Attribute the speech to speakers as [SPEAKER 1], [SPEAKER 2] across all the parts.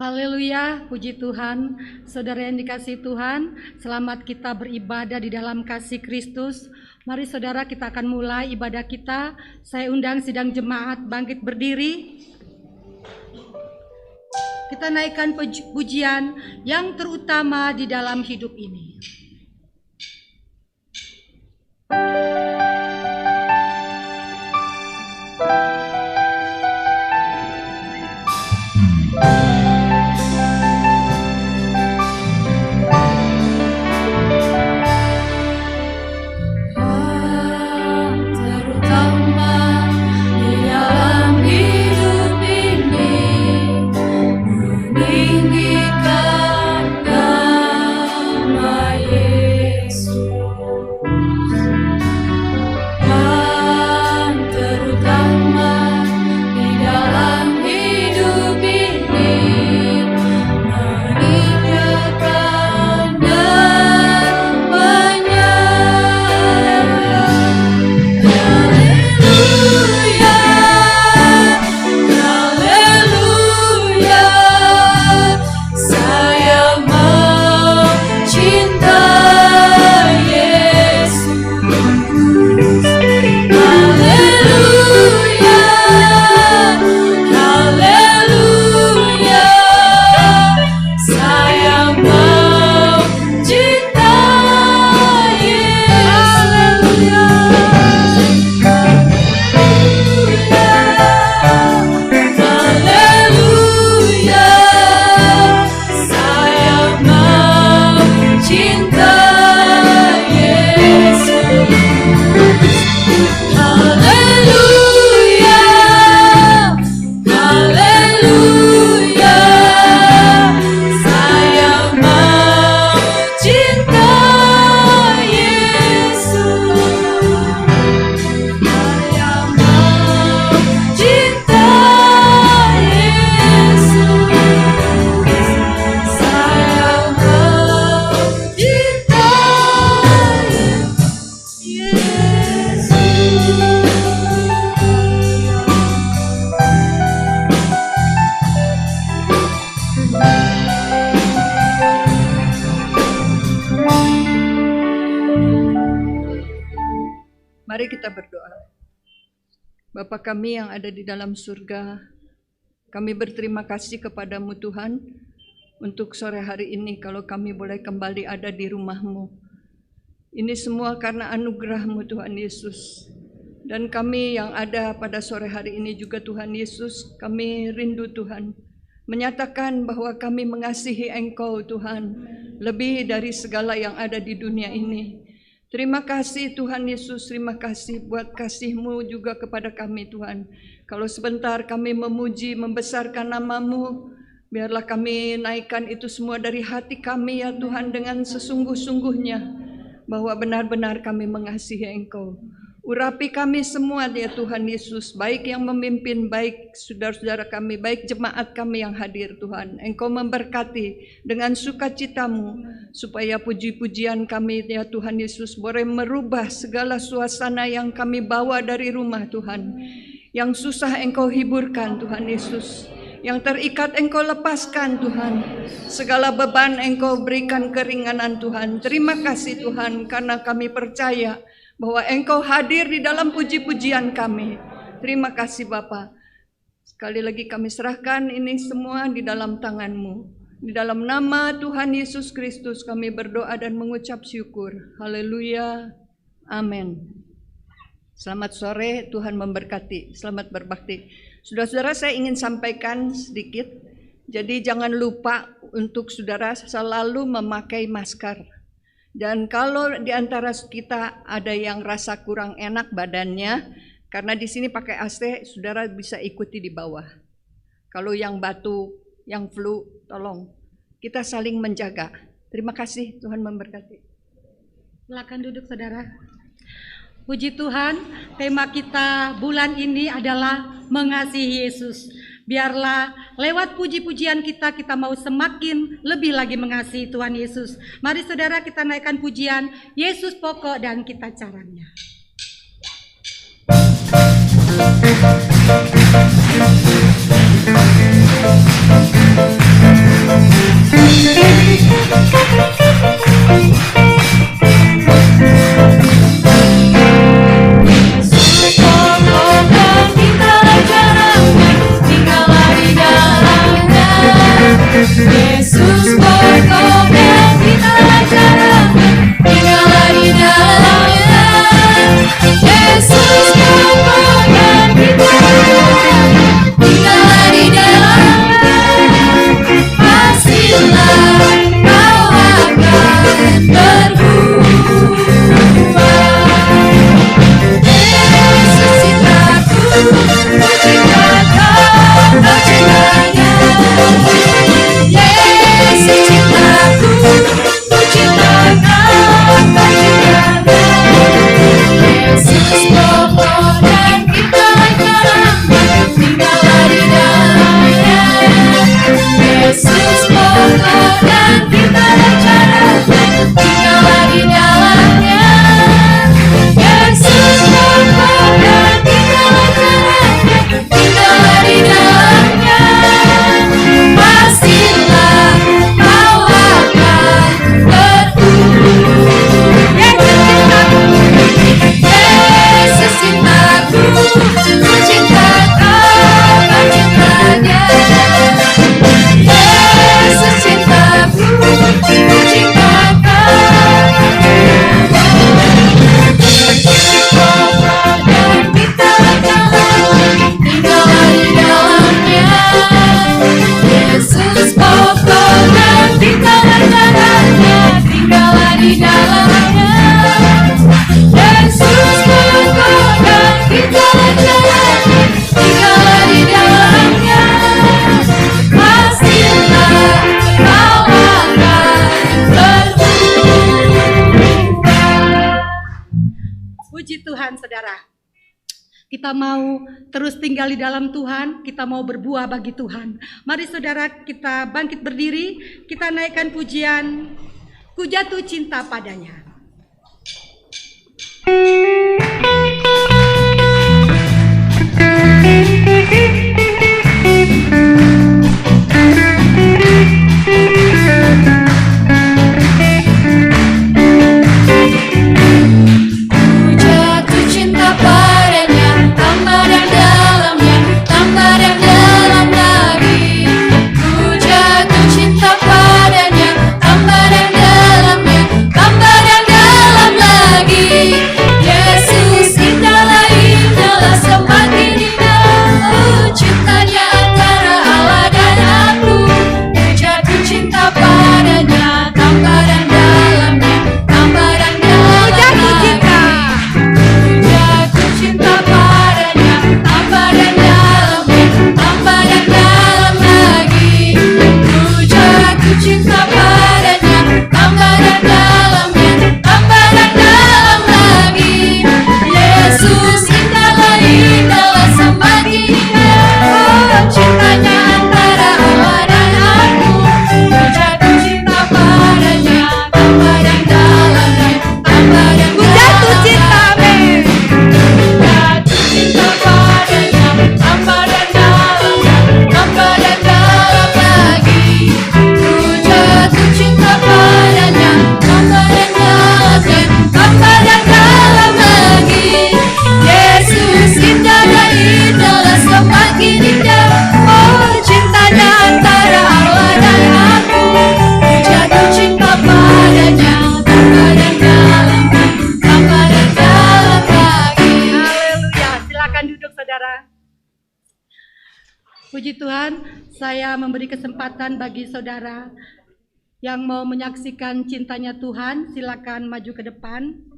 [SPEAKER 1] Haleluya, puji Tuhan. Saudara yang dikasihi Tuhan, selamat kita beribadah di dalam kasih Kristus. Mari saudara, kita akan mulai ibadah kita. Saya undang sidang jemaat bangkit berdiri. Kita naikkan pujian yang terutama di dalam hidup ini.
[SPEAKER 2] Mari kita berdoa. Bapa kami yang ada di dalam surga, kami berterima kasih kepadamu Tuhan untuk sore hari ini kalau kami boleh kembali ada di rumah-Mu. Ini semua karena anugerah-Mu Tuhan Yesus. Dan kami yang ada pada sore hari ini juga Tuhan Yesus, kami rindu Tuhan menyatakan bahwa kami mengasihi Engkau Tuhan lebih dari segala yang ada di dunia ini. Terima kasih Tuhan Yesus, terima kasih buat kasih-Mu juga kepada kami Tuhan. Kalau sebentar kami memuji, membesarkan nama-Mu, biarlah kami naikkan itu semua dari hati kami ya Tuhan dengan sesungguh-sungguhnya. Bahwa benar-benar kami mengasihi Engkau. Urapi kami semua ya Tuhan Yesus, baik yang memimpin, baik saudara-saudara kami, baik jemaat kami yang hadir Tuhan. Engkau memberkati dengan sukacita-Mu, supaya puji-pujian kami ya Tuhan Yesus boleh merubah segala suasana yang kami bawa dari rumah Tuhan. Yang susah Engkau hiburkan Tuhan Yesus, yang terikat Engkau lepaskan Tuhan, segala beban Engkau berikan keringanan Tuhan. Terima kasih Tuhan karena kami percaya bahwa Engkau hadir di dalam puji-pujian kami. Terima kasih Bapa. Sekali lagi kami serahkan ini semua di dalam tangan-Mu. Di dalam nama Tuhan Yesus Kristus kami berdoa dan mengucap syukur. Haleluya. Amin. Selamat sore, Tuhan memberkati. Selamat berbakti. Saudara-saudara, saya ingin sampaikan sedikit. Jadi jangan lupa untuk saudara selalu memakai masker. Dan kalau di antara kita ada yang rasa kurang enak badannya, karena di sini pakai AC, saudara bisa ikuti di bawah. Kalau yang batuk, yang flu, tolong kita saling menjaga. Terima kasih, Tuhan memberkati.
[SPEAKER 1] Silakan duduk saudara. Puji Tuhan, tema kita bulan ini adalah mengasihi Yesus. Biarlah lewat puji-pujian kita mau semakin lebih lagi mengasihi Tuhan Yesus. Mari saudara kita naikkan pujian Yesus pokok dan kita caranya. Kita mau terus tinggal di dalam Tuhan, kita mau berbuah bagi Tuhan. Mari saudara kita bangkit berdiri, kita naikkan pujian, Ku Jatuh Cinta Padanya. Puji Tuhan, saya memberi kesempatan bagi saudara yang mau menyaksikan cintanya Tuhan, silakan maju ke depan.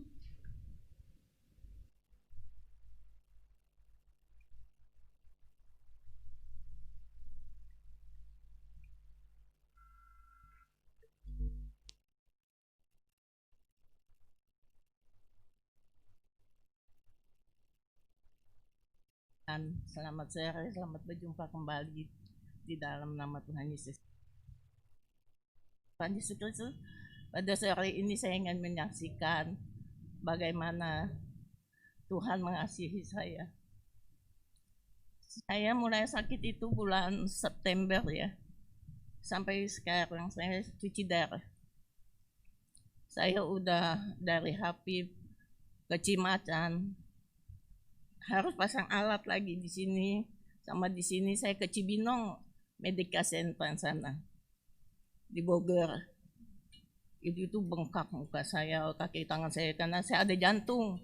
[SPEAKER 3] Selamat sore, selamat berjumpa kembali di dalam nama Tuhan Yesus. Tuhan Yesus Kristus, pada sore ini saya ingin menyaksikan bagaimana Tuhan mengasihi saya. Saya mulai sakit itu bulan September ya. sampai sekarang saya cuci darah. Saya udah dari Habib ke Cimacan, harus pasang alat lagi di sini, sama di sini saya ke Cibinong Medica Center sana di Bogor. Itu bengkak muka saya, kaki tangan saya karena saya ada jantung.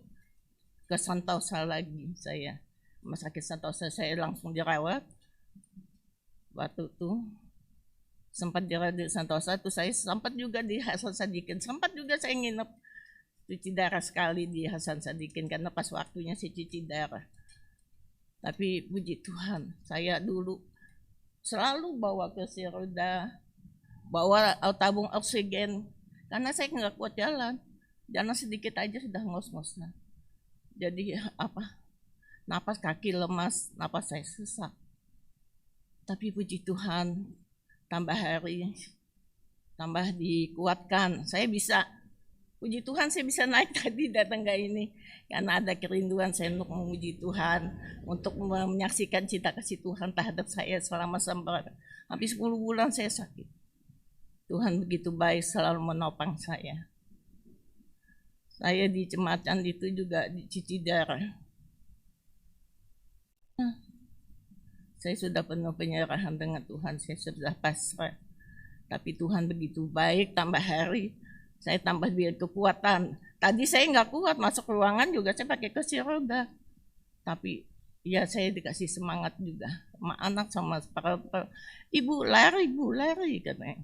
[SPEAKER 3] Ke Santosa lagi saya, rumah sakit Santosa saya langsung dirawat. Waktu itu sempat dirawat di Santosa, tuh saya sempat juga di Hasan Sadikin, sempat juga saya nginep cuci darah sekali di Hasan Sadikin karena pas waktunya saya cuci darah. Tapi puji Tuhan, saya dulu selalu bawa kursi roda, bawa tabung oksigen karena saya nggak kuat jalan sedikit aja sudah ngos-ngosan. Jadi napas kaki lemas, napas saya sesak. Tapi puji Tuhan, tambah hari, tambah dikuatkan. Saya bisa, puji Tuhan saya bisa naik tadi datang ke ini. Karena ada kerinduan saya untuk memuji Tuhan, untuk menyaksikan cinta kasih Tuhan terhadap saya selama hampir 10 bulan saya sakit. Tuhan begitu baik, selalu menopang saya. Saya di Cimacan itu juga dicuci darah. Saya sudah penuh penyerahan dengan Tuhan, saya sudah pasrah. Tapi Tuhan begitu baik, tambah hari saya tambah biar kekuatan. Tadi saya nggak kuat, masuk ruangan juga saya pakai kursi roda. Tapi ya saya dikasih semangat juga sama anak, sama para ibu lari katanya.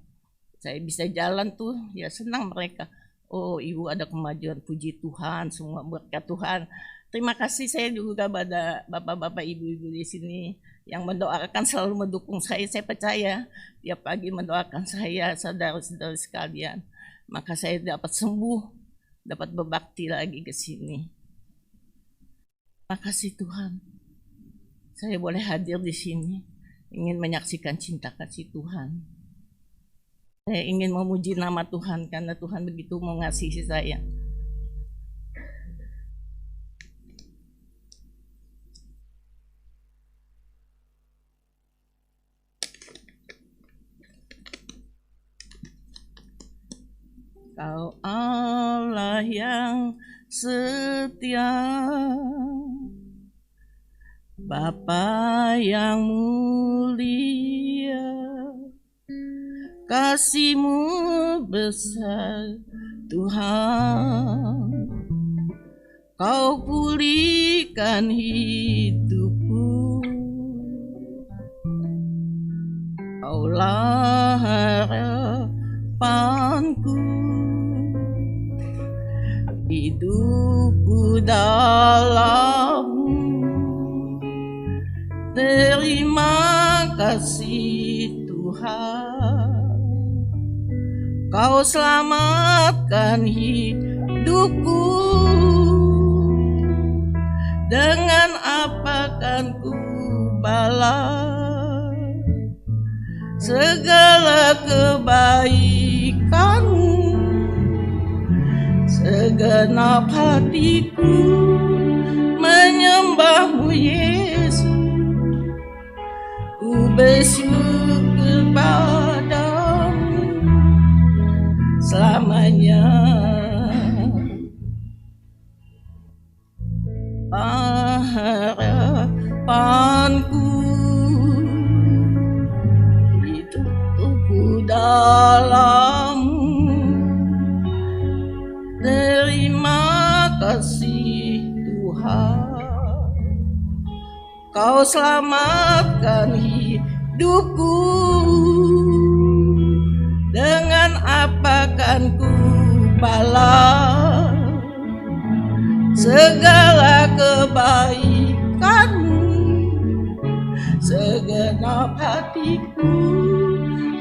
[SPEAKER 3] Saya bisa jalan tuh, ya senang mereka. Oh, ibu ada kemajuan, puji Tuhan, semua berkat Tuhan. Terima kasih saya juga pada bapak-bapak ibu-ibu di sini yang mendoakan, selalu mendukung saya percaya tiap pagi mendoakan saya, saudara-saudara sekalian. Maka saya dapat sembuh, dapat berbakti lagi ke sini. Terima kasih Tuhan. Saya boleh hadir di sini, ingin menyaksikan cinta kasih Tuhan. Saya ingin memuji nama Tuhan karena Tuhan begitu mengasihi saya. Kau Allah yang setia, Bapa yang mulia, kasih-Mu besar Tuhan. Kau pulihkan hidupku, Kaulah harapanku, hidupku dalam-Mu. Terima kasih Tuhan, Kau selamatkan hidupku. Dengan apa kan ku balas segala kebaikan-Mu? Segenap hatiku menyembah-Mu Yesus, ku bersyukur padamu selamanya. Harapanku, hidupku dalam-Mu. Terima kasih Tuhan, Kau selamatkan hidupku. Dengan apa kan ku balas segala kebaikan-Mu? Segenap hatiku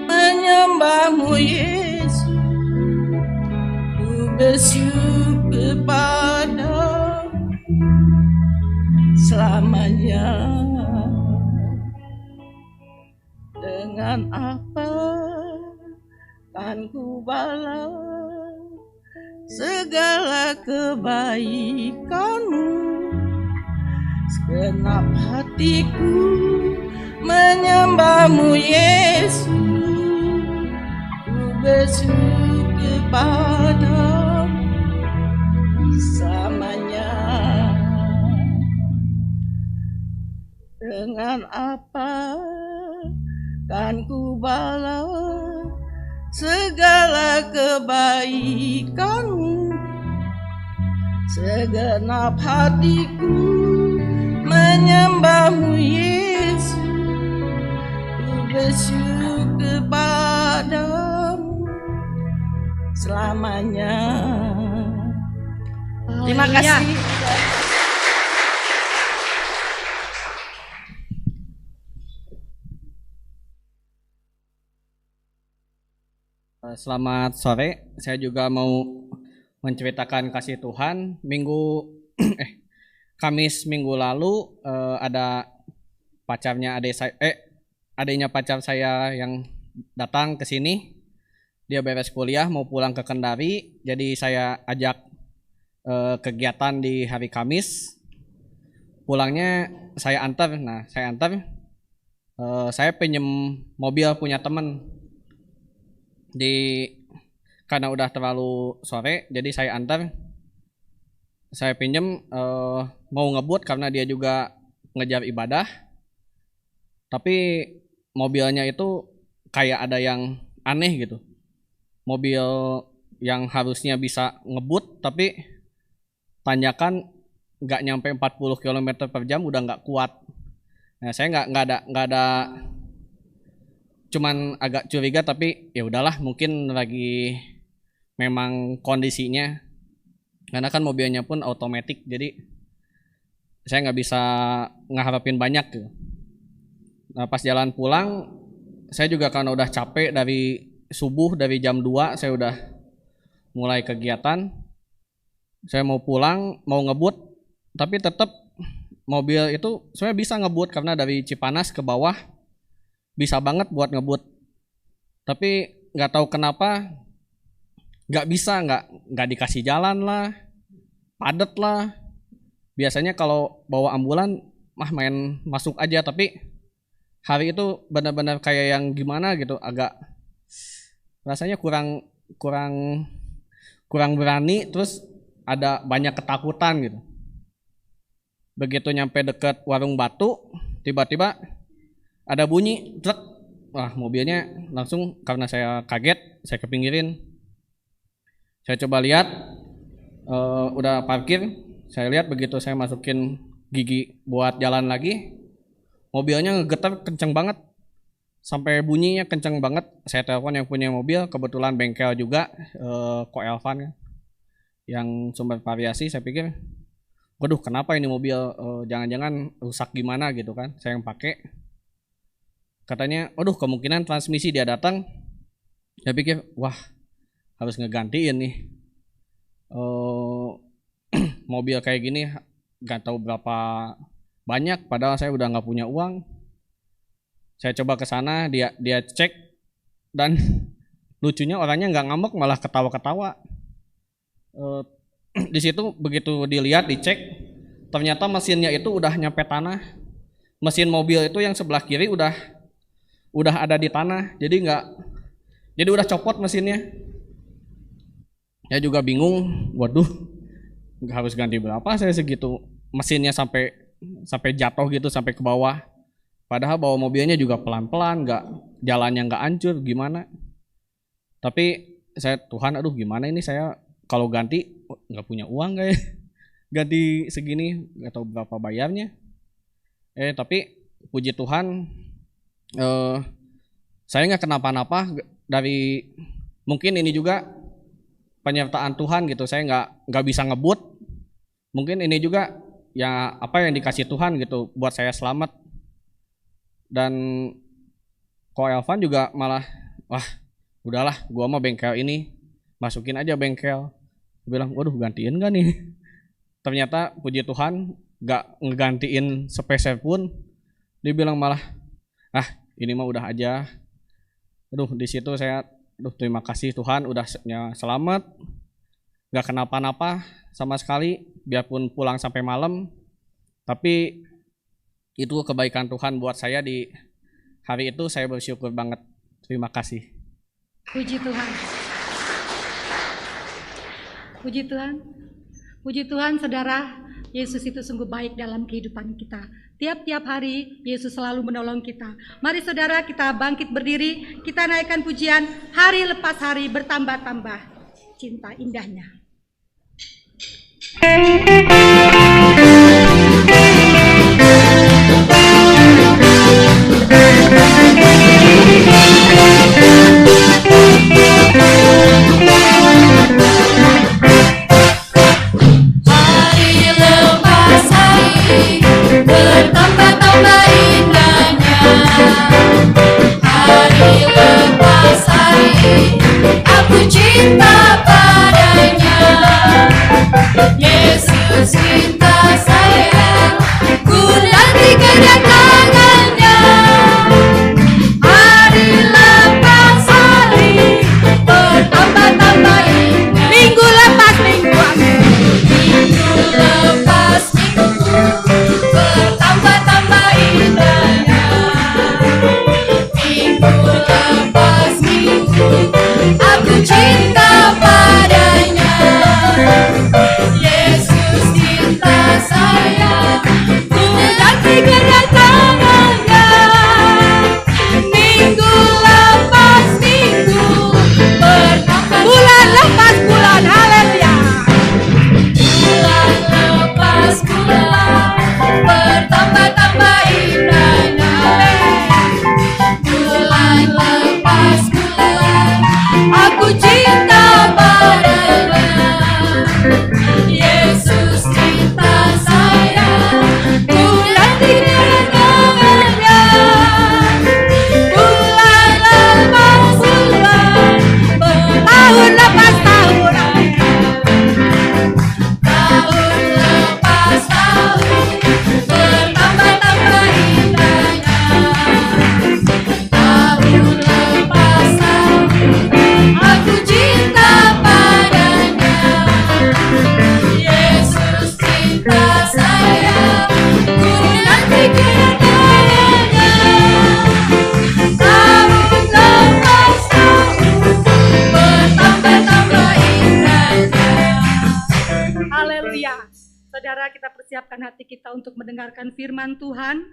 [SPEAKER 3] menyembah-Mu Yesus, ku bersyukur padamu selamanya. Dengan apa kan ku balas segala kebaikan-Mu? Segenap hatiku menyembah-Mu Yesus, bersyukur padamu selamanya. Dengan apa kan ku balas segala kebaikanmu? Segenap hatiku menyembahmu Yesus, ku bersyukur padamu selamanya. Terima
[SPEAKER 1] Haleluya.
[SPEAKER 3] kasih.
[SPEAKER 4] Selamat sore, saya juga mau menceritakan kasih Tuhan. Kamis minggu lalu ada adiknya pacar saya yang datang ke sini. Dia beres kuliah mau pulang ke Kendari, jadi saya ajak kegiatan di hari Kamis. Pulangnya saya antar. Saya pinjem mobil punya temen. Karena udah terlalu sore, jadi saya antar. Saya pinjem mau ngebut karena dia juga ngejar ibadah. Tapi mobilnya itu kayak ada yang aneh gitu. Mobil yang harusnya bisa ngebut tapi tanjakan nggak nyampe 40 km per jam udah nggak kuat. Nah, saya nggak ada cuman agak curiga, tapi ya udahlah, mungkin lagi memang kondisinya, karena kan mobilnya pun otomatis, jadi saya nggak bisa ngeharapin banyak gitu. Nah, pas jalan pulang saya juga karena udah capek dari subuh, dari jam 2 saya udah mulai kegiatan. Saya mau pulang, mau ngebut, tapi tetap mobil itu sebenarnya bisa ngebut karena dari Cipanas ke bawah bisa banget buat ngebut, tapi nggak tahu kenapa nggak bisa, nggak dikasih jalan lah, padet lah. Biasanya kalau bawa ambulan main masuk aja, tapi hari itu benar-benar kayak yang gimana gitu, agak rasanya kurang berani, terus ada banyak ketakutan gitu. Begitu nyampe deket warung batu, tiba-tiba ada bunyi truk. Wah, mobilnya langsung, karena saya kaget, saya kepinggirin. Saya coba lihat, udah parkir. Saya lihat begitu saya masukin gigi buat jalan lagi, mobilnya ngegetar kenceng banget, sampai bunyinya kenceng banget. Saya telepon yang punya mobil, kebetulan bengkel juga, Ko Elvan yang Sumber Variasi. Saya pikir, waduh, kenapa ini mobil, jangan-jangan rusak gimana gitu kan. Saya yang pakai, katanya, waduh, kemungkinan transmisi dia datang. Saya pikir, wah, harus ngegantiin nih. Mobil kayak gini gak tahu berapa banyak, padahal saya udah nggak punya uang. Saya coba ke sana, dia cek, dan lucunya orangnya nggak ngambek, malah ketawa-ketawa. Di situ begitu dilihat, dicek, ternyata mesinnya itu udah nyampe tanah. Mesin mobil itu yang sebelah kiri udah ada di tanah, jadi udah copot mesinnya. Saya juga bingung, waduh, harus ganti berapa saya segitu, mesinnya sampai jatuh gitu, sampai ke bawah. Padahal bawa mobilnya juga pelan-pelan, jalannya nggak hancur, gimana. Tapi Tuhan, aduh gimana ini, saya kalau ganti nggak punya uang kayak ganti segini, nggak tahu berapa bayarnya. Tapi puji Tuhan, saya nggak kenapa-napa. Dari mungkin ini juga penyertaan Tuhan gitu, saya nggak bisa ngebut. Mungkin ini juga ya apa yang dikasih Tuhan gitu buat saya selamat. Dan Ko Elvan juga malah, wah udahlah, gua mah bengkel ini masukin aja bengkel. Dia bilang, waduh, gantiin nggak nih? Ternyata puji Tuhan nggak ngegantiin sepeser pun. Dia bilang malah, ini mah udah aja. Aduh, di situ saya, terima kasih Tuhan udah selamat, nggak kenapa-napa sama sekali, biarpun pulang sampai malam. Tapi itu kebaikan Tuhan buat saya di hari itu, saya bersyukur banget. Terima kasih.
[SPEAKER 1] Puji Tuhan. Puji Tuhan. Puji Tuhan, saudara, Yesus itu sungguh baik dalam kehidupan kita. Tiap-tiap hari Yesus selalu menolong kita. Mari saudara, kita bangkit berdiri, kita naikkan pujian hari lepas hari bertambah-tambah cinta indahnya.
[SPEAKER 5] Bertambah-tambah indahnya hari lepas hari, aku cinta padanya. Yesus cinta saya, ku nanti kedatangannya. Hari lepas hari, bertambah-tambah indah. Minggu lepas minggu, minggu lepas minggu, bertambah-tambah indahnya. Minggu lepas minggu, aku cinta padanya. Yesus cinta saya, ku nanti kedatangannya. Minggu lepas minggu, bertambah bulan lepas bulan, haleluya. Bulan lepas bulan, bertambah-tambah indahnya. Bulan lepas bulan, aku cinta padanya. Yesus cinta saya, ku nanti kedatangannya. Bulan lepas bulan, tahun lepas tahun, tahun lepas tahun, bertambah-tambah indahnya. Tahun lepas tahun, aku cinta padanya. Yesus cinta saya, ku nanti kedatangannya. Tahun lepas tahun, bertambah-tambah indahnya.
[SPEAKER 1] Haleluya. Saudara, kita persiapkan hati kita untuk mendengarkan firman Tuhan.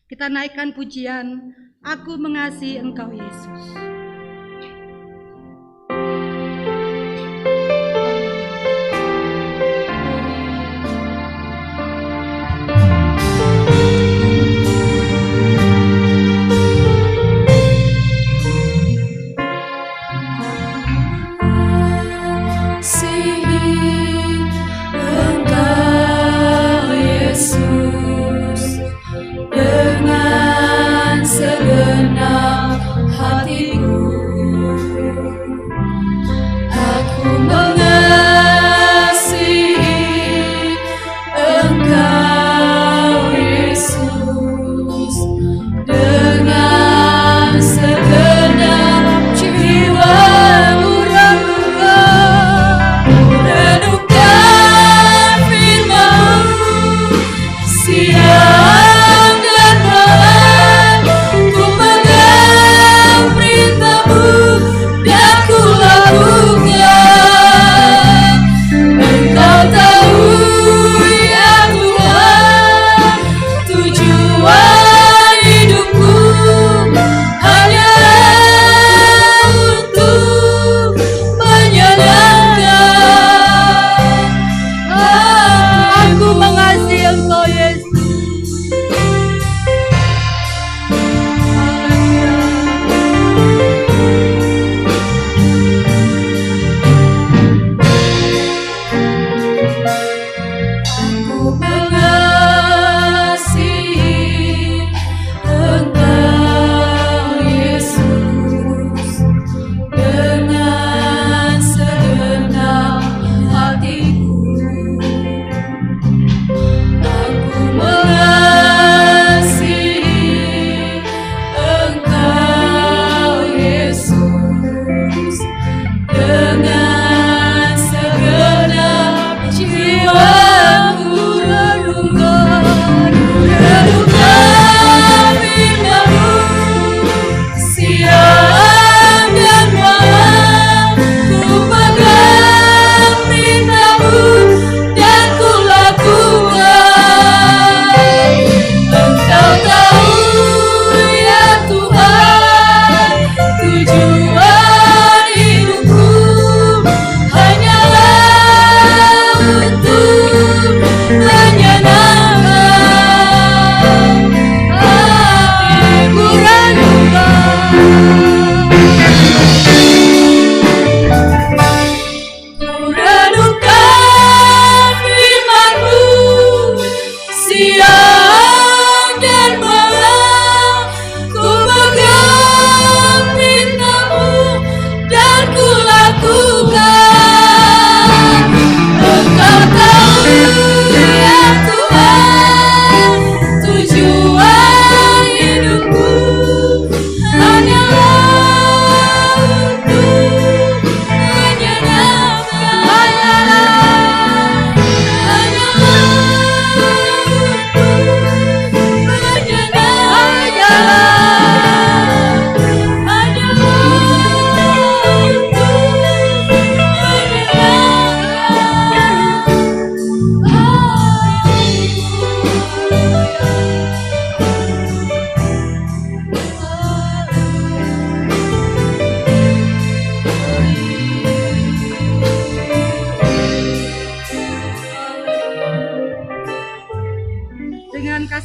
[SPEAKER 1] Kita naikkan pujian, Aku Mengasihi Engkau Yesus.
[SPEAKER 5] Mengasihi Engkau Yesus dengan segenap hatiku.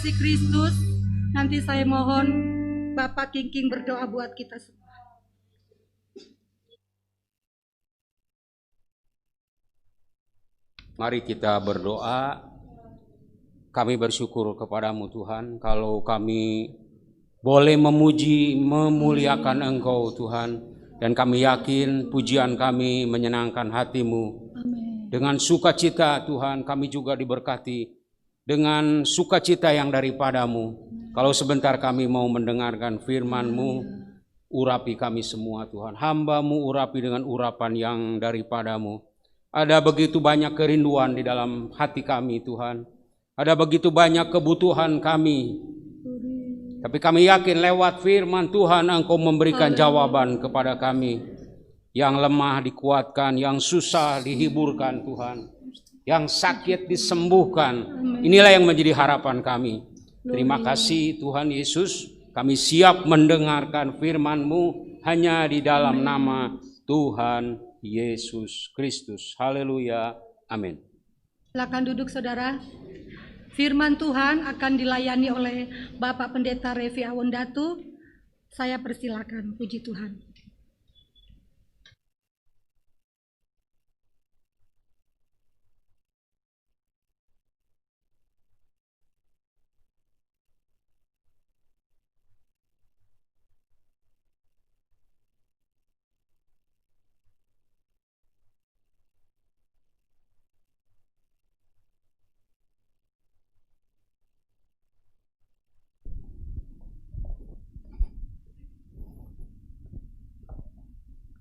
[SPEAKER 1] kasih Kristus, nanti saya mohon Bapak Kingking berdoa buat kita semua.
[SPEAKER 6] Mari kita berdoa. Kami bersyukur kepadamu Tuhan, kalau kami boleh memuji, memuliakan Engkau Tuhan. Dan kami yakin pujian kami menyenangkan hatimu. Dengan sukacita Tuhan, kami juga diberkati dengan sukacita yang daripadamu. Kalau sebentar kami mau mendengarkan firman-Mu, urapi kami semua Tuhan. Hamba-Mu urapi dengan urapan yang daripadamu. Ada begitu banyak kerinduan di dalam hati kami Tuhan. Ada begitu banyak kebutuhan kami. Tapi kami yakin lewat firman Tuhan Engkau memberikan jawaban kepada kami. Yang lemah dikuatkan, yang susah dihiburkan Tuhan. Yang sakit disembuhkan. Inilah yang menjadi harapan kami. Terima kasih Tuhan Yesus. Kami siap mendengarkan firman-Mu hanya di dalam nama Tuhan Yesus Kristus. Haleluya. Amin.
[SPEAKER 1] Silakan duduk saudara. Firman Tuhan akan dilayani oleh Bapak Pendeta Revi Awondatu. Saya persilakan. Puji Tuhan.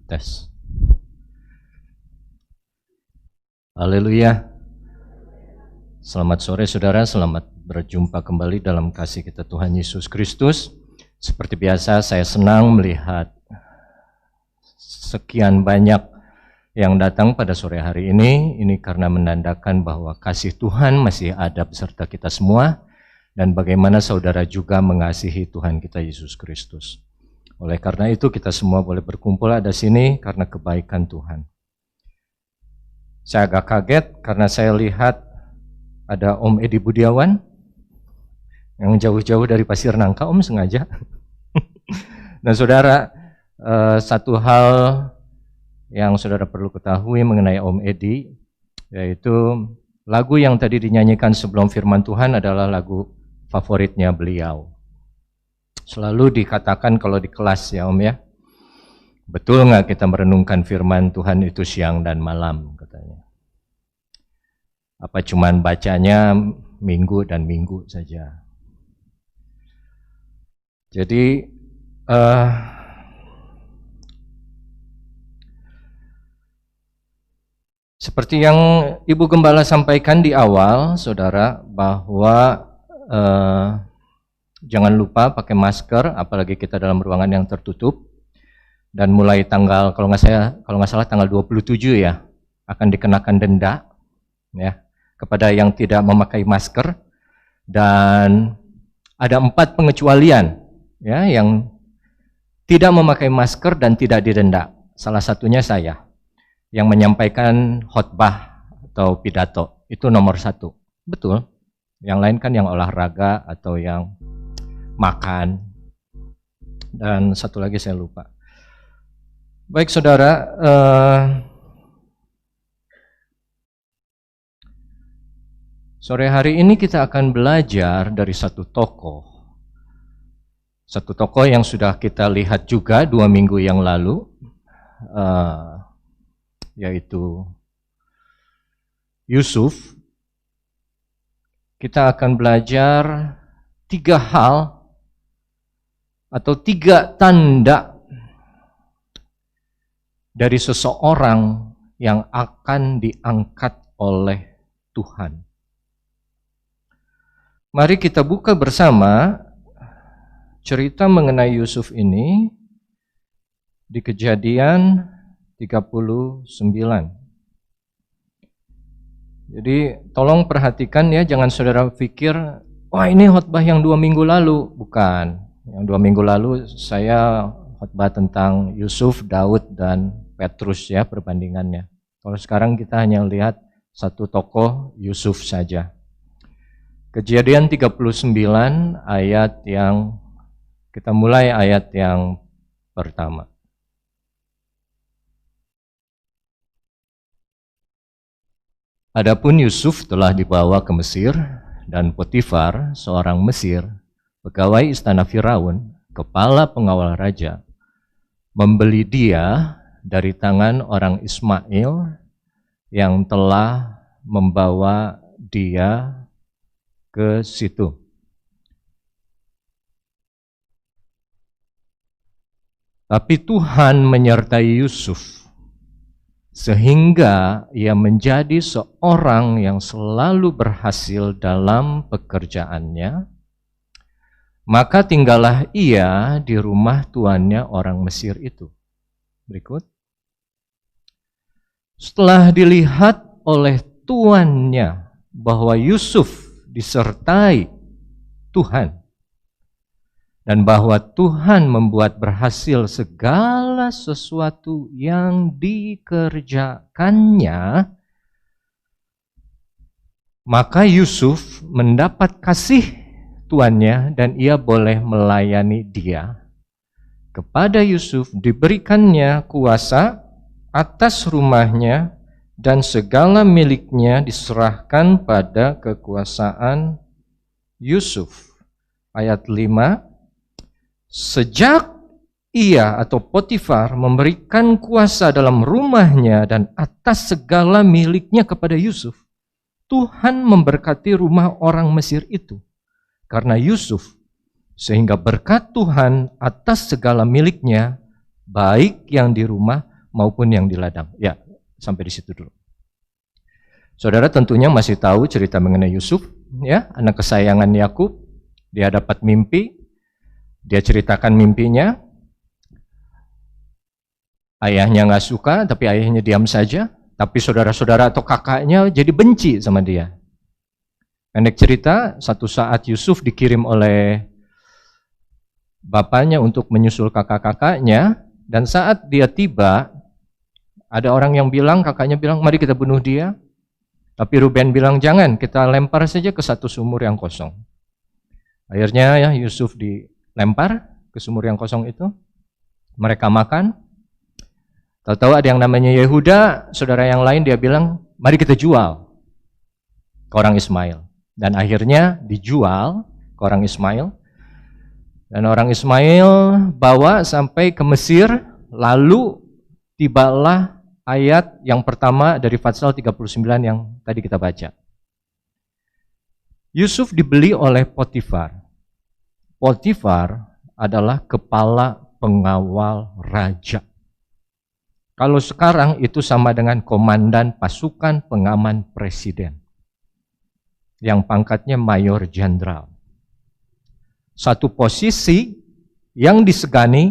[SPEAKER 7] Tes. Haleluya. Selamat sore saudara, selamat berjumpa kembali dalam kasih kita Tuhan Yesus Kristus. Seperti biasa saya senang melihat sekian banyak yang datang pada sore hari ini. Ini karena menandakan bahwa kasih Tuhan masih ada beserta kita semua. Dan bagaimana saudara juga mengasihi Tuhan kita Yesus Kristus. Oleh karena itu kita semua boleh berkumpul ada sini karena kebaikan Tuhan. Saya agak kaget karena saya lihat ada Om Edi Budiawan yang jauh-jauh dari Pasir Nangka, Om sengaja. Dan saudara, satu hal yang saudara perlu ketahui mengenai Om Edi, yaitu lagu yang tadi dinyanyikan sebelum firman Tuhan adalah lagu favoritnya beliau. Selalu dikatakan kalau di kelas ya Om ya, betul nggak kita merenungkan firman Tuhan itu siang dan malam katanya. Apa cuman bacanya minggu dan minggu saja. Jadi seperti yang Ibu Gembala sampaikan di awal, saudara, bahwa jangan lupa pakai masker, apalagi kita dalam ruangan yang tertutup. Dan mulai tanggal, kalau nggak salah tanggal 27 ya, akan dikenakan denda ya kepada yang tidak memakai masker. Dan ada 4 pengecualian ya yang tidak memakai masker dan tidak didenda. Salah satunya saya yang menyampaikan khotbah atau pidato, itu nomor 1. Betul. Yang lain kan yang olahraga atau yang makan, dan satu lagi saya lupa. Baik saudara, sore hari ini kita akan belajar dari satu tokoh yang sudah kita lihat juga 2 minggu yang lalu, yaitu Yusuf. Kita akan belajar 3 hal atau 3 tanda dari seseorang yang akan diangkat oleh Tuhan. Mari kita buka bersama cerita mengenai Yusuf ini di Kejadian 39. Jadi tolong perhatikan ya, jangan saudara pikir, wah ini khotbah yang 2 minggu lalu. Bukan. Yang 2 minggu lalu saya khotbah tentang Yusuf, Daud, dan Petrus ya perbandingannya. Kalau sekarang kita hanya lihat satu tokoh Yusuf saja. Kejadian 39 ayat yang kita mulai ayat yang pertama. Adapun Yusuf telah dibawa ke Mesir dan Potifar, seorang Mesir, pegawai istana Firaun, kepala pengawal raja, membeli dia dari tangan orang Ismail yang telah membawa dia ke situ. Tapi Tuhan menyertai Yusuf sehingga ia menjadi seorang yang selalu berhasil dalam pekerjaannya. Maka tinggallah ia di rumah tuannya orang Mesir itu. Berikut. Setelah dilihat oleh tuannya bahwa Yusuf disertai Tuhan dan bahwa Tuhan membuat berhasil segala sesuatu yang dikerjakannya, maka Yusuf mendapat kasih tuannya dan ia boleh melayani dia. Kepada Yusuf diberikannya kuasa atas rumahnya dan segala miliknya diserahkan pada kekuasaan Yusuf. Ayat 5, sejak ia atau Potifar memberikan kuasa dalam rumahnya dan atas segala miliknya kepada Yusuf, Tuhan memberkati rumah orang Mesir itu karena Yusuf, sehingga berkat Tuhan atas segala miliknya, baik yang di rumah maupun yang di ladang. Ya, sampai di situ dulu. Saudara tentunya masih tahu cerita mengenai Yusuf, ya, anak kesayangan Yakub. Dia dapat mimpi, dia ceritakan mimpinya. Ayahnya nggak suka, tapi ayahnya diam saja. Tapi saudara-saudara atau kakaknya jadi benci sama dia. Pendek cerita, satu saat Yusuf dikirim oleh bapaknya untuk menyusul kakak-kakaknya, dan saat dia tiba, ada orang yang bilang, kakaknya bilang, mari kita bunuh dia. Tapi Ruben bilang, jangan, kita lempar saja ke satu sumur yang kosong. Akhirnya ya Yusuf dilempar ke sumur yang kosong itu. Mereka makan. Tahu-tahu ada yang namanya Yehuda, saudara yang lain, dia bilang, mari kita jual ke orang Ismail. Dan akhirnya dijual ke orang Ismail. Dan orang Ismail bawa sampai ke Mesir, lalu tibalah ayat yang pertama dari Fatsal 39 yang tadi kita baca. Yusuf dibeli oleh Potifar. Potifar adalah kepala pengawal raja. Kalau sekarang itu sama dengan komandan pasukan pengaman presiden, yang pangkatnya mayor jenderal. Satu posisi yang disegani,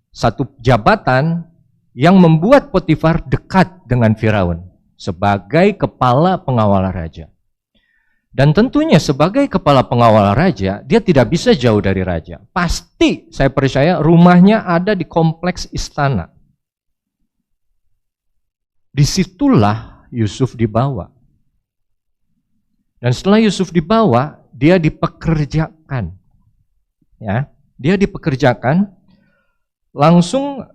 [SPEAKER 7] satu jabatan yang membuat Potifar dekat dengan Firaun sebagai kepala pengawal raja. Dan tentunya sebagai kepala pengawal raja, dia tidak bisa jauh dari raja. Pasti saya percaya rumahnya ada di kompleks istana. Disitulah Yusuf dibawa. Dan setelah Yusuf dibawa, dia dipekerjakan. Ya, dia dipekerjakan. Langsung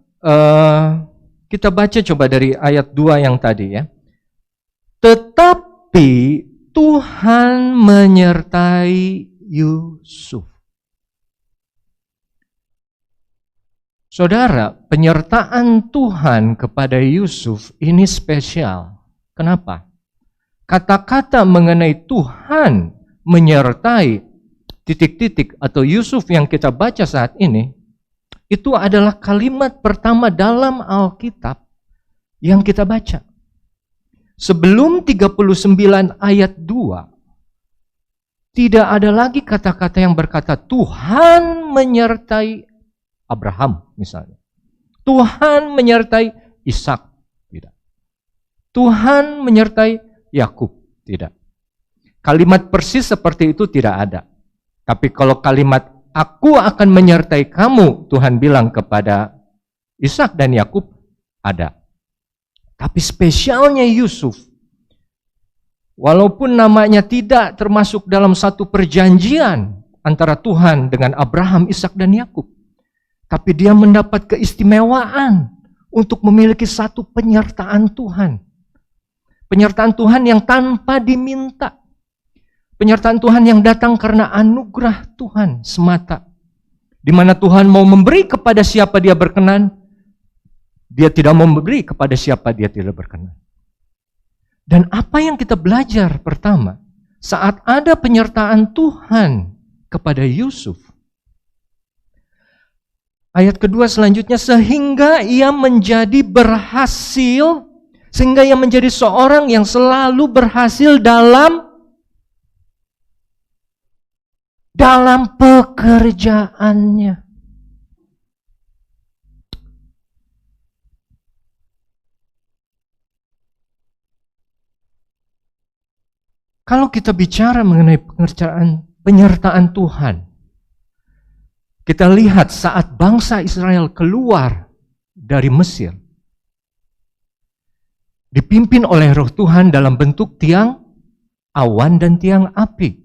[SPEAKER 7] kita baca coba dari ayat 2 yang tadi ya. Tetapi Tuhan menyertai Yusuf. Saudara, penyertaan Tuhan kepada Yusuf ini spesial. Kenapa? Kata-kata mengenai Tuhan menyertai titik-titik atau Yusuf yang kita baca saat ini, itu adalah kalimat pertama dalam Alkitab yang kita baca. Sebelum 39 ayat 2, tidak ada lagi kata-kata yang berkata Tuhan menyertai Abraham misalnya. Tuhan menyertai Ishak, tidak. Tuhan menyertai Yakub, tidak. Kalimat persis seperti itu tidak ada. Tapi kalau kalimat aku akan menyertai kamu, Tuhan bilang kepada Ishak dan Yakub, ada. Tapi spesialnya Yusuf, walaupun namanya tidak termasuk dalam satu perjanjian antara Tuhan dengan Abraham, Ishak dan Yakub, tapi dia mendapat keistimewaan untuk memiliki satu penyertaan Tuhan. Penyertaan Tuhan yang tanpa diminta. Penyertaan Tuhan yang datang karena anugerah Tuhan semata. Di mana Tuhan mau memberi kepada siapa dia berkenan, dia tidak mau memberi kepada siapa dia tidak berkenan. Dan apa yang kita belajar pertama, saat ada penyertaan Tuhan kepada Yusuf, ayat kedua selanjutnya, sehingga ia menjadi berhasil, sehingga ia menjadi seorang yang selalu berhasil dalam pekerjaannya. Kalau kita bicara mengenai penyertaan Tuhan, kita lihat saat bangsa Israel keluar dari Mesir, dipimpin oleh Roh Tuhan dalam bentuk tiang awan dan tiang api.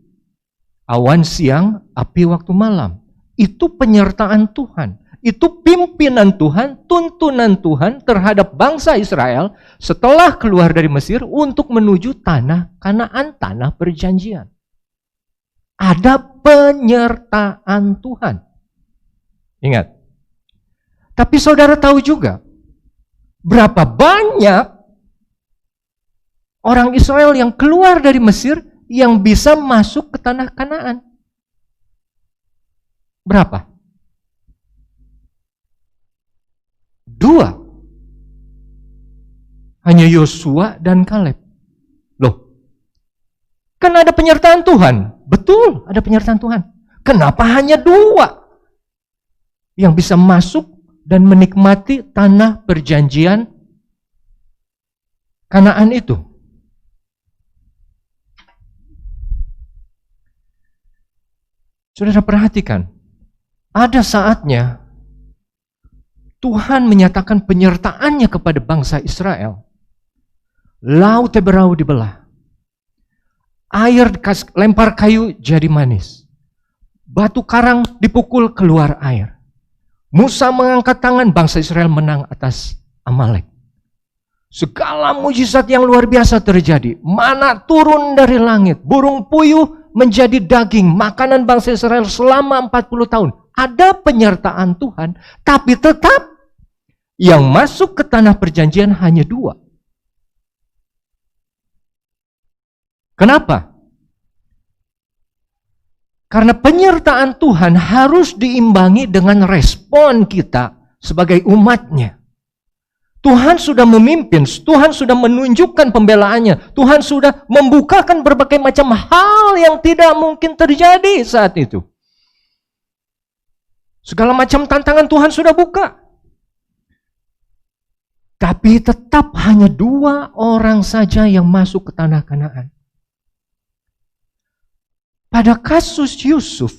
[SPEAKER 7] Awan siang, api waktu malam. Itu penyertaan Tuhan. Itu pimpinan Tuhan, tuntunan Tuhan terhadap bangsa Israel setelah keluar dari Mesir untuk menuju tanah Kanaan, tanah perjanjian. Ada penyertaan Tuhan. Ingat. Tapi saudara tahu juga berapa banyak orang Israel yang keluar dari Mesir yang bisa masuk ke tanah Kanaan? Berapa? 2. Hanya Yosua dan Kaleb. Loh, kan ada penyertaan Tuhan. Betul, ada penyertaan Tuhan. Kenapa hanya 2 yang bisa masuk dan menikmati tanah perjanjian Kanaan itu? Saudara perhatikan, ada saatnya Tuhan menyatakan penyertaannya kepada bangsa Israel. Laut Teberau dibelah. Air lempar kayu jadi manis. Batu karang dipukul keluar air. Musa mengangkat tangan, bangsa Israel menang atas Amalek. Segala mujizat yang luar biasa terjadi. Mana turun dari langit. Burung puyuh menjadi daging. Makanan bangsa Israel selama 40 tahun. Ada penyertaan Tuhan, tapi tetap yang masuk ke tanah perjanjian hanya 2. Kenapa? Karena penyertaan Tuhan harus diimbangi dengan respon kita sebagai umatnya. Tuhan sudah memimpin, Tuhan sudah menunjukkan pembelaannya, Tuhan sudah membukakan berbagai macam hal yang tidak mungkin terjadi saat itu. Segala macam tantangan Tuhan sudah buka. Tapi tetap hanya 2 orang saja yang masuk ke tanah Kanaan. Pada kasus Yusuf,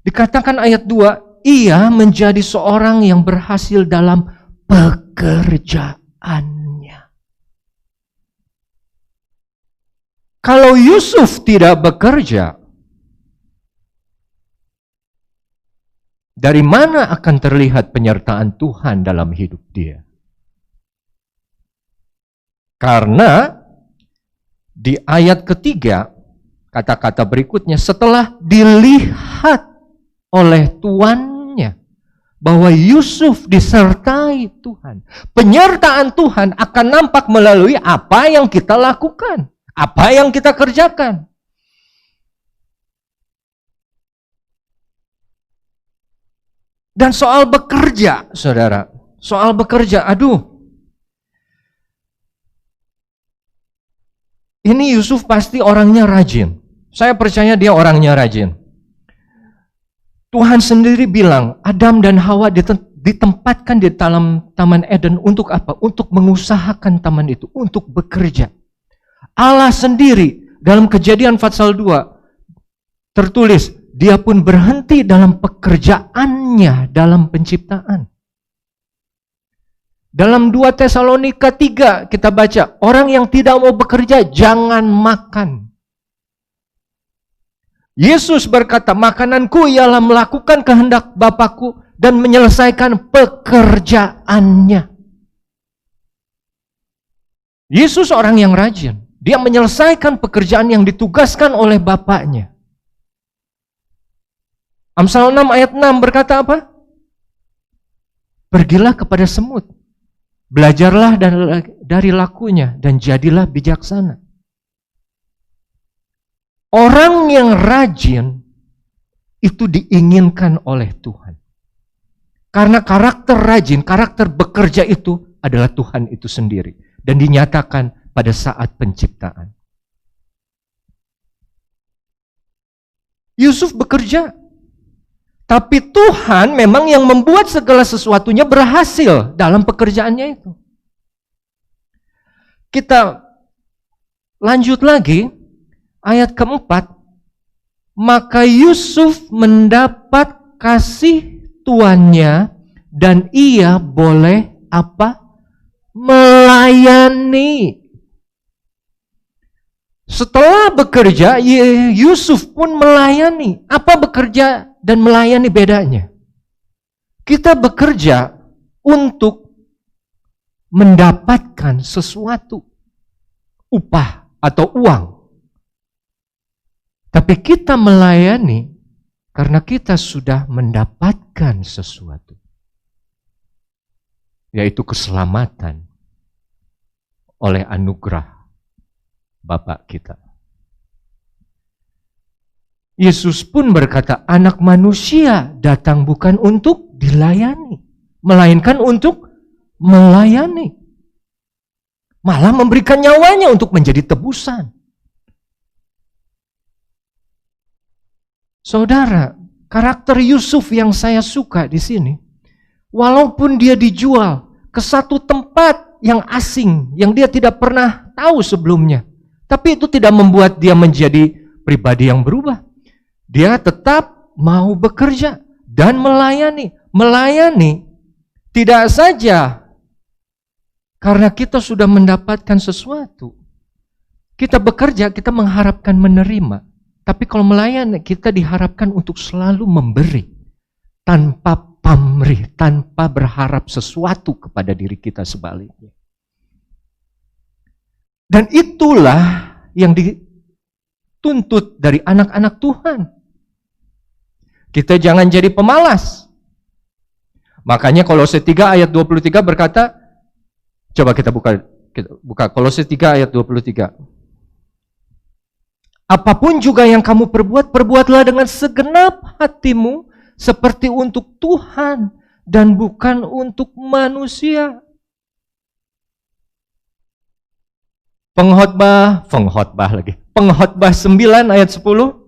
[SPEAKER 7] dikatakan ayat 2, ia menjadi seorang yang berhasil dalam pekerjaannya. Kalau Yusuf tidak bekerja, dari mana akan terlihat penyertaan Tuhan dalam hidup dia? Karena di ayat ketiga, kata-kata berikutnya, setelah dilihat oleh tuannya bahwa Yusuf disertai Tuhan, penyertaan Tuhan akan nampak melalui apa yang kita lakukan, apa yang kita kerjakan. Dan soal bekerja, saudara, soal bekerja, ini Yusuf pasti orangnya rajin. Saya percaya dia orangnya rajin. Tuhan sendiri bilang, Adam dan Hawa ditempatkan di dalam Taman Eden untuk apa? Untuk mengusahakan taman itu, untuk bekerja. Allah sendiri dalam Kejadian pasal 2 tertulis, dia pun berhenti dalam pekerjaannya dalam penciptaan. Dalam 2 Tesalonika 3 kita baca, orang yang tidak mau bekerja jangan makan. Yesus berkata, makananku ialah melakukan kehendak Bapakku dan menyelesaikan pekerjaannya. Yesus orang yang rajin. Dia menyelesaikan pekerjaan yang ditugaskan oleh Bapaknya. Amsal 6 ayat 6 berkata apa? Pergilah kepada semut, belajarlah dari lakunya, dan jadilah bijaksana. Orang yang rajin itu diinginkan oleh Tuhan. Karena karakter rajin, karakter bekerja itu adalah Tuhan itu sendiri. Dan dinyatakan pada saat penciptaan. Yusuf bekerja. Tapi Tuhan memang yang membuat segala sesuatunya berhasil dalam pekerjaannya itu. Kita lanjut lagi, ayat keempat. Maka Yusuf mendapat kasih tuannya dan ia boleh apa? Melayani. Setelah bekerja, Yusuf pun melayani. Apa bekerja dan melayani bedanya? Kita bekerja untuk mendapatkan sesuatu, upah atau uang. Tapi kita melayani karena kita sudah mendapatkan sesuatu, yaitu keselamatan oleh anugerah Bapa kita. Yesus pun berkata, anak manusia datang bukan untuk dilayani, melainkan untuk melayani. Malah memberikan nyawanya untuk menjadi tebusan. Saudara, karakter Yusuf yang saya suka di sini, walaupun dia dijual ke satu tempat yang asing, yang dia tidak pernah tahu sebelumnya, tapi itu tidak membuat dia menjadi pribadi yang berubah. Dia tetap mau bekerja dan melayani. Melayani tidak saja karena kita sudah mendapatkan sesuatu. Kita bekerja, kita mengharapkan menerima. Tapi kalau melayani, kita diharapkan untuk selalu memberi. Tanpa pamrih, tanpa berharap sesuatu kepada diri kita sebaliknya. Dan itulah yang dituntut dari anak-anak Tuhan. Kita jangan jadi pemalas. Makanya Kolose 3 ayat 23 berkata, coba kita buka Kolose 3 ayat 23. Apapun juga yang kamu perbuat, perbuatlah dengan segenap hatimu seperti untuk Tuhan dan bukan untuk manusia. Pengkhotbah 9 ayat 10.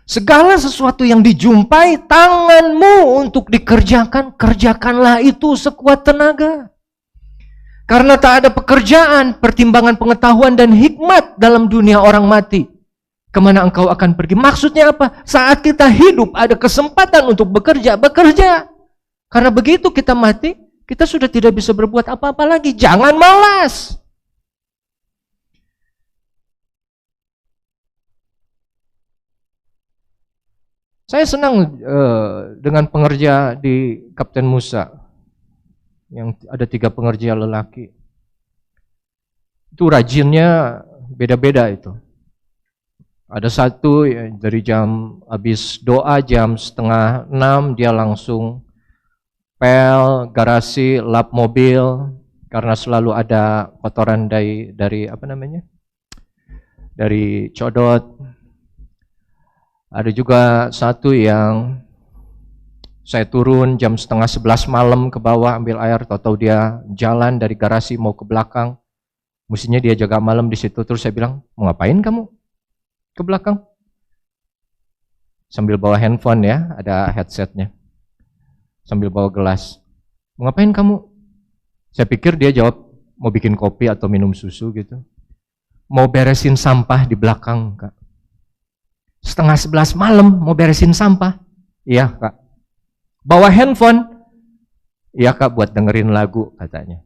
[SPEAKER 7] Segala sesuatu yang dijumpai tanganmu untuk dikerjakan, kerjakanlah itu sekuat tenaga. Karena tak ada pekerjaan, pertimbangan pengetahuan dan hikmat dalam dunia orang mati. Kemana engkau akan pergi? Maksudnya apa? Saat kita hidup ada kesempatan untuk bekerja, bekerja. Karena begitu kita mati, kita sudah tidak bisa berbuat apa-apa lagi. Jangan malas. Saya senang dengan pengerja di Kapten Musa. Yang ada 3 pengerja lelaki. Itu rajinnya beda-beda itu. Ada satu dari jam habis doa jam 5:30 dia langsung pel, garasi, lap mobil karena selalu ada kotoran dari apa namanya? Dari codot. Ada juga satu yang saya turun jam 10:30 malam ke bawah ambil air, tahu-tahu dia jalan dari garasi mau ke belakang. Mestinya dia jaga malam di situ, terus saya bilang, "Mau ngapain kamu ke belakang?" Sambil bawa handphone ya, ada headsetnya. Sambil bawa gelas. "Mau ngapain kamu?" Saya pikir dia jawab, "Mau bikin kopi atau minum susu gitu." "Mau beresin sampah di belakang, Kak." 10:30 malam mau beresin sampah. "Iya, Kak." Bawa handphone, Iya Kak, buat dengerin lagu katanya.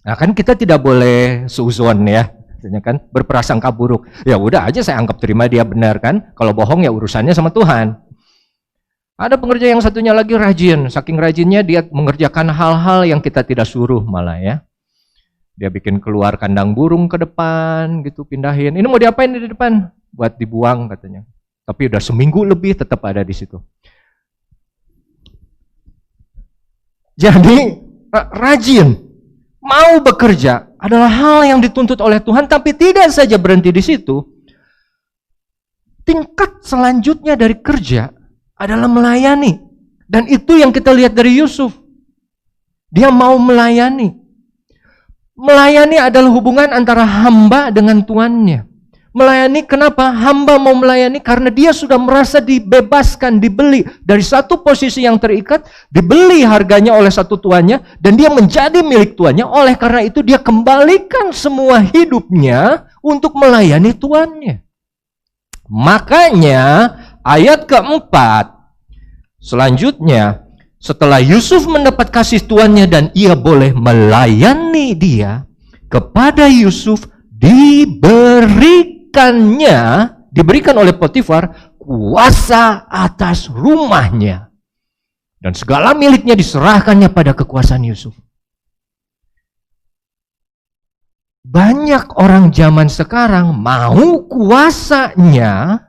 [SPEAKER 7] Nah kan kita tidak boleh suuzon ya, katanya kan, berprasangka buruk. Ya udah aja saya anggap terima dia benar kan. Kalau bohong ya urusannya sama Tuhan. Ada pengerja yang satunya lagi rajin, saking rajinnya dia mengerjakan hal-hal yang kita tidak suruh malah ya. Dia bikin keluar kandang burung ke depan gitu, pindahin. Ini mau diapain di depan? Buat dibuang katanya. Tapi udah seminggu lebih tetap ada di situ. Jadi rajin, mau bekerja adalah hal yang dituntut oleh Tuhan, tapi tidak saja berhenti di situ. Tingkat selanjutnya dari kerja adalah melayani. Dan itu yang kita lihat dari Yusuf. Dia mau melayani. Melayani adalah hubungan antara hamba dengan tuannya. Melayani kenapa? Hamba mau melayani karena dia sudah merasa dibebaskan, dibeli dari satu posisi yang terikat, dibeli harganya oleh satu tuannya, dan dia menjadi milik tuannya. Oleh karena itu dia kembalikan semua hidupnya untuk melayani tuannya. Makanya ayat keempat selanjutnya, setelah Yusuf mendapat kasih tuannya dan ia boleh melayani dia, kepada Yusuf diberikan oleh Potifar kuasa atas rumahnya. Dan segala miliknya diserahkannya pada kekuasaan Yusuf. Banyak orang zaman sekarang mau kuasanya,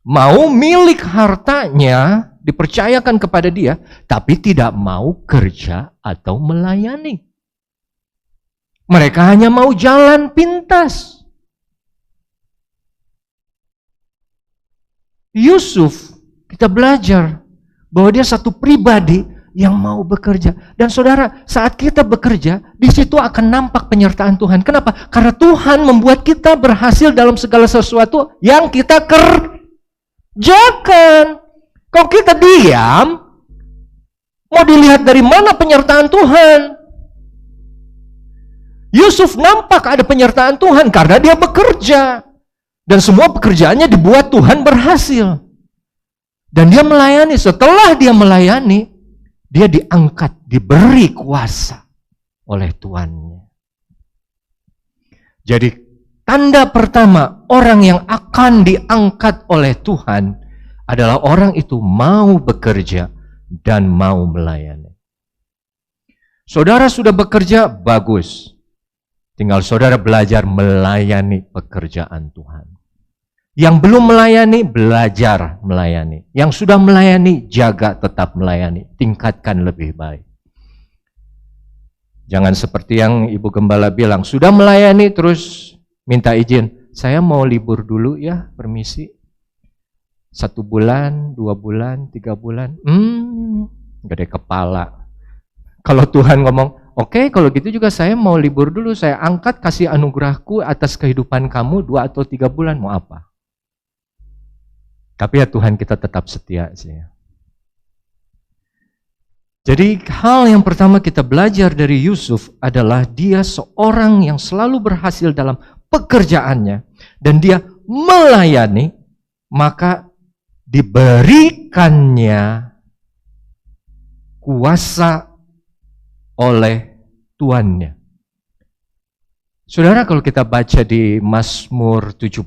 [SPEAKER 7] mau milik hartanya dipercayakan kepada dia, tapi tidak mau kerja atau melayani. Mereka hanya mau jalan pintas. Yusuf, kita belajar bahwa dia satu pribadi yang mau bekerja. Dan saudara, saat kita bekerja, di situ akan nampak penyertaan Tuhan. Kenapa? Karena Tuhan membuat kita berhasil dalam segala sesuatu yang kita kerjakan. Kalau kita diam, mau dilihat dari mana penyertaan Tuhan? Yusuf nampak ada penyertaan Tuhan karena dia bekerja. Dan semua pekerjaannya dibuat Tuhan berhasil. Dan dia melayani. Setelah dia melayani, dia diangkat, diberi kuasa oleh tuannya. Jadi tanda pertama orang yang akan diangkat oleh Tuhan adalah orang itu mau bekerja dan mau melayani. Saudara sudah bekerja, bagus. Tinggal saudara belajar melayani pekerjaan Tuhan. Yang belum melayani, belajar melayani. Yang sudah melayani, jaga tetap melayani. Tingkatkan lebih baik. Jangan seperti yang Ibu Gembala bilang, sudah melayani terus minta izin. Saya mau libur dulu ya, permisi. 1 bulan, 2 bulan, 3 bulan. Gede kepala. Kalau Tuhan ngomong, oke, kalau gitu juga saya mau libur dulu. Saya angkat kasih anugerahku atas kehidupan kamu 2 atau 3 bulan. Mau apa? Tapi ya Tuhan kita tetap setia sih. Jadi hal yang pertama kita belajar dari Yusuf adalah dia seorang yang selalu berhasil dalam pekerjaannya. Dan dia melayani, maka diberikannya kuasa oleh tuannya. Saudara, kalau kita baca di Mazmur 75,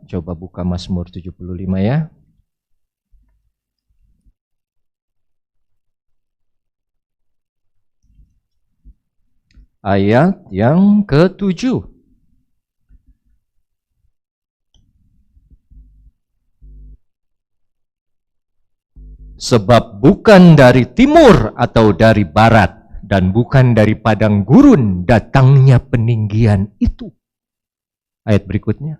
[SPEAKER 7] coba buka Mazmur 75 ya. Ayat yang ke-7. Sebab bukan dari timur atau dari barat, dan bukan dari padang gurun datangnya peninggian itu. Ayat berikutnya.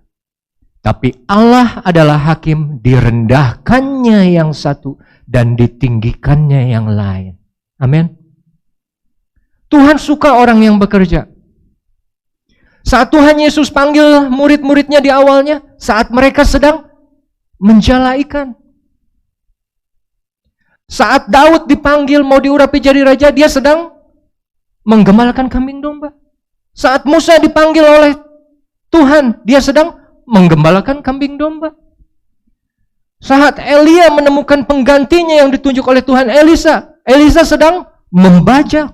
[SPEAKER 7] Tapi Allah adalah hakim, direndahkannya yang satu dan ditinggikannya yang lain. Amin. Tuhan suka orang yang bekerja. Saat Tuhan Yesus panggil murid-muridnya di awalnya, saat mereka sedang menjala ikan. Saat Daud dipanggil mau diurapi jadi raja, dia sedang menggembalkan kambing domba. Saat Musa dipanggil oleh Tuhan, dia sedang menggembalakan kambing domba. Saat Elia menemukan penggantinya yang ditunjuk oleh Tuhan, Elisa sedang membajak.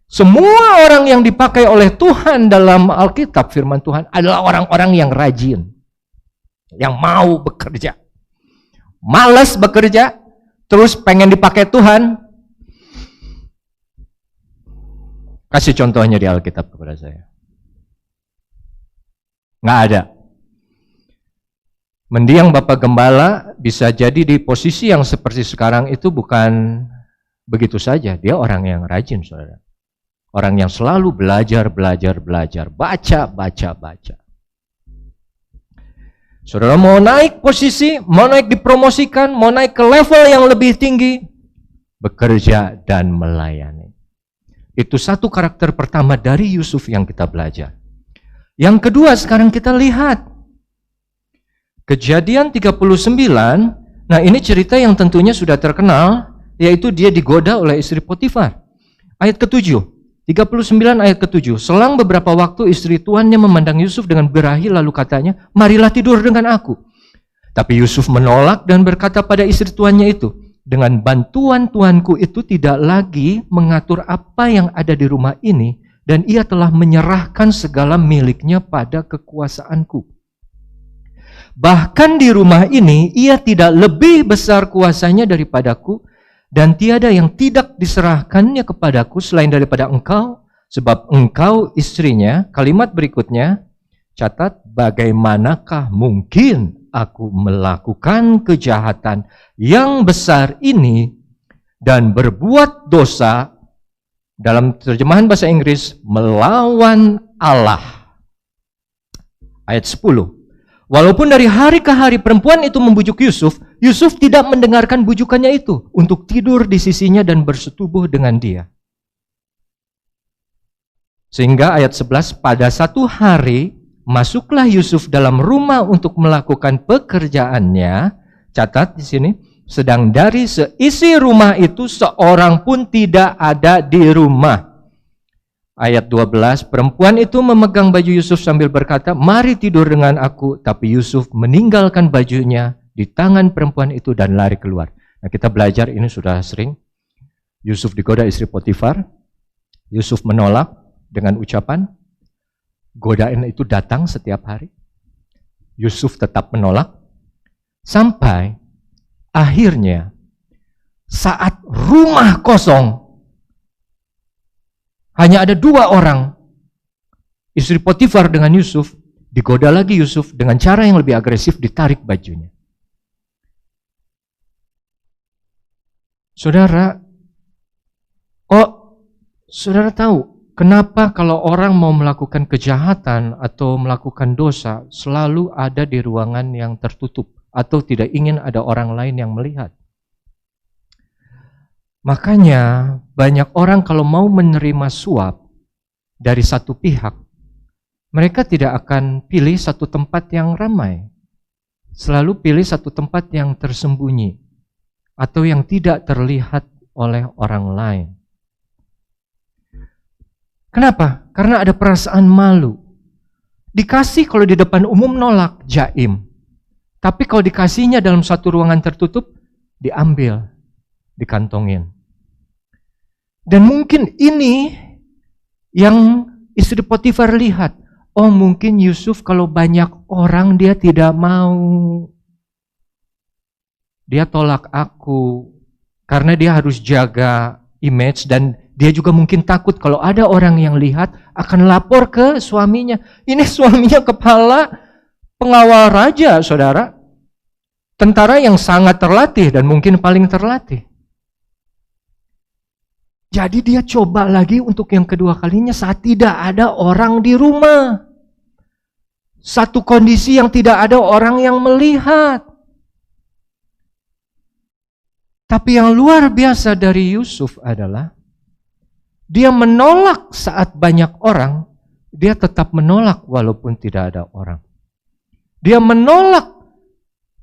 [SPEAKER 7] Semua orang yang dipakai oleh Tuhan dalam Alkitab, firman Tuhan, adalah orang-orang yang rajin, yang mau bekerja. Malas bekerja, terus pengen dipakai Tuhan. Kasih contohnya di Alkitab kepada saya. Nggak ada. Mendiang Bapak Gembala bisa jadi di posisi yang seperti sekarang itu bukan begitu saja. Dia orang yang rajin, saudara. Orang yang selalu belajar. Baca. Saudara mau naik posisi, mau naik dipromosikan, mau naik ke level yang lebih tinggi, bekerja dan melayani. Itu satu karakter pertama dari Yusuf yang kita belajar. Yang kedua sekarang kita lihat. Kejadian 39, nah ini cerita yang tentunya sudah terkenal, yaitu dia digoda oleh istri Potifar. Ayat ke-7, 39 ayat ke-7. Selang beberapa waktu istri tuannya memandang Yusuf dengan birahi lalu katanya, marilah tidur dengan aku. Tapi Yusuf menolak dan berkata pada istri tuannya itu, dengan bantuan tuanku itu tidak lagi mengatur apa yang ada di rumah ini, dan ia telah menyerahkan segala miliknya pada kekuasaanku. Bahkan di rumah ini ia tidak lebih besar kuasanya daripadaku, dan tiada yang tidak diserahkannya kepadaku selain daripada engkau, sebab engkau istrinya. Kalimat berikutnya, catat, bagaimanakah mungkin aku melakukan kejahatan yang besar ini dan berbuat dosa, dalam terjemahan bahasa Inggris, melawan Allah. Ayat 10. Walaupun dari hari ke hari perempuan itu membujuk Yusuf, Yusuf tidak mendengarkan bujukannya itu untuk tidur di sisinya dan bersetubuh dengan dia. Sehingga ayat 11, pada satu hari masuklah Yusuf dalam rumah untuk melakukan pekerjaannya. Catat di sini, sedang dari seisi rumah itu seorang pun tidak ada di rumah. Ayat 12, perempuan itu memegang baju Yusuf sambil berkata, mari tidur dengan aku. Tapi Yusuf meninggalkan bajunya di tangan perempuan itu dan lari keluar. Nah, kita belajar ini sudah sering. Yusuf digoda istri Potifar. Yusuf menolak dengan ucapan, godaan itu datang setiap hari. Yusuf tetap menolak. Sampai akhirnya saat rumah kosong, hanya ada dua orang, istri Potifar dengan Yusuf, digoda lagi Yusuf dengan cara yang lebih agresif, ditarik bajunya. Saudara, saudara tahu kenapa kalau orang mau melakukan kejahatan atau melakukan dosa selalu ada di ruangan yang tertutup atau tidak ingin ada orang lain yang melihat? Makanya banyak orang kalau mau menerima suap dari satu pihak, mereka tidak akan pilih satu tempat yang ramai. Selalu pilih satu tempat yang tersembunyi atau yang tidak terlihat oleh orang lain. Kenapa? Karena ada perasaan malu. Dikasih kalau di depan umum nolak, jaim. Tapi kalau dikasihnya dalam satu ruangan tertutup, diambil, dikantongin. Dan mungkin ini yang istri Potifar lihat. Oh, mungkin Yusuf kalau banyak orang dia tidak mau. Dia tolak aku karena dia harus jaga image, dan dia juga mungkin takut kalau ada orang yang lihat akan lapor ke suaminya. Ini suaminya kepala pengawal raja, saudara. Tentara yang sangat terlatih dan mungkin paling terlatih. Jadi dia coba lagi untuk yang kedua kalinya saat tidak ada orang di rumah. Satu kondisi yang tidak ada orang yang melihat. Tapi yang luar biasa dari Yusuf adalah dia menolak saat banyak orang, dia tetap menolak walaupun tidak ada orang. Dia menolak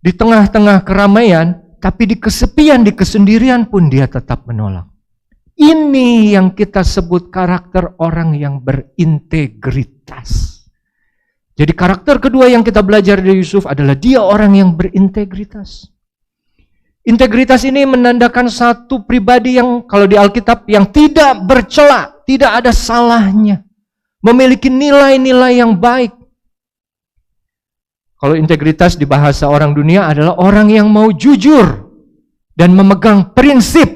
[SPEAKER 7] di tengah-tengah keramaian, tapi di kesepian, di kesendirian pun dia tetap menolak. Ini yang kita sebut karakter orang yang berintegritas. Jadi karakter kedua yang kita belajar dari Yusuf adalah dia orang yang berintegritas. Integritas ini menandakan satu pribadi yang kalau di Alkitab yang tidak bercela, tidak ada salahnya. Memiliki nilai-nilai yang baik. Kalau integritas di bahasa orang dunia adalah orang yang mau jujur dan memegang prinsip.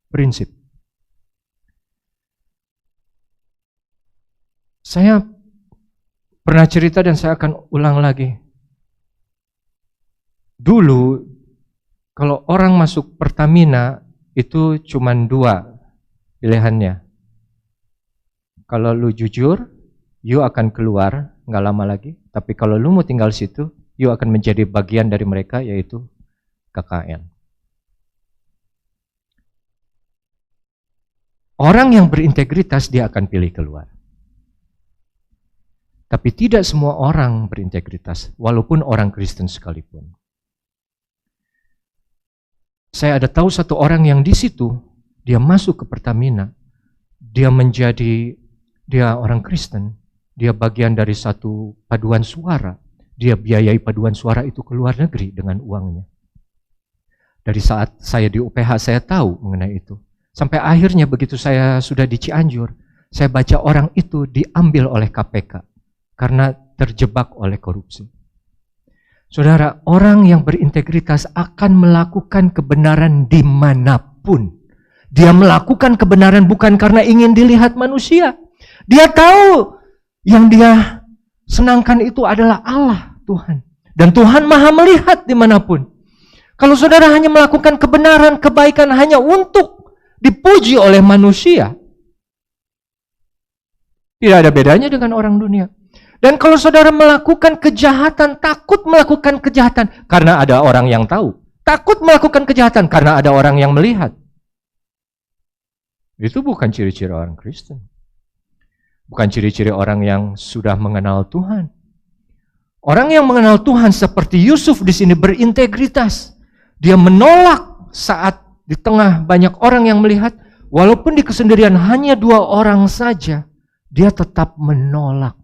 [SPEAKER 7] Prinsip. Saya pernah cerita dan saya akan ulang lagi. Dulu kalau orang masuk Pertamina itu cuma 2 pilihannya. Kalau lu jujur, you akan keluar nggak lama lagi. Tapi kalau lu mau tinggal situ, you akan menjadi bagian dari mereka, yaitu KKN. Orang yang berintegritas dia akan pilih keluar. Tapi tidak semua orang berintegritas, walaupun orang Kristen sekalipun. Saya ada tahu satu orang yang di situ, dia masuk ke Pertamina, dia orang Kristen, dia bagian dari satu paduan suara, dia biayai paduan suara itu ke luar negeri dengan uangnya. Dari saat saya di UPH saya tahu mengenai itu. Sampai akhirnya begitu saya sudah di Cianjur, saya baca orang itu diambil oleh KPK karena terjebak oleh korupsi. Saudara, orang yang berintegritas akan melakukan kebenaran dimanapun. Dia melakukan kebenaran bukan karena ingin dilihat manusia. Dia tahu yang dia senangkan itu adalah Allah, Tuhan. Dan Tuhan maha melihat dimanapun. Kalau saudara hanya melakukan kebenaran, kebaikan hanya untuk dipuji oleh manusia, tidak ada bedanya dengan orang dunia. Dan kalau saudara melakukan kejahatan, takut melakukan kejahatan karena ada orang yang tahu. Takut melakukan kejahatan karena ada orang yang melihat. Itu bukan ciri-ciri orang Kristen. Bukan ciri-ciri orang yang sudah mengenal Tuhan. Orang yang mengenal Tuhan seperti Yusuf di sini berintegritas. Dia menolak saat di tengah banyak orang yang melihat, walaupun di kesendirian hanya 2 orang saja, dia tetap menolak.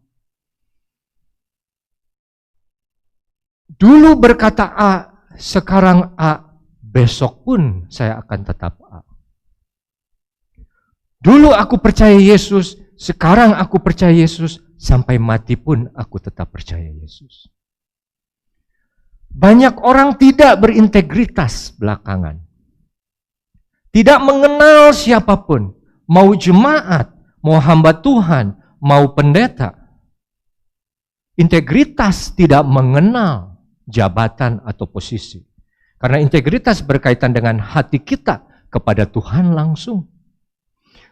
[SPEAKER 7] Dulu berkata A, sekarang A, besok pun saya akan tetap A. Dulu aku percaya Yesus, sekarang aku percaya Yesus, sampai mati pun aku tetap percaya Yesus. Banyak orang tidak berintegritas belakangan. Tidak mengenal siapapun, mau jemaat, mau hamba Tuhan, mau pendeta. Integritas tidak mengenal jabatan atau posisi. Karena integritas berkaitan dengan hati kita kepada Tuhan langsung.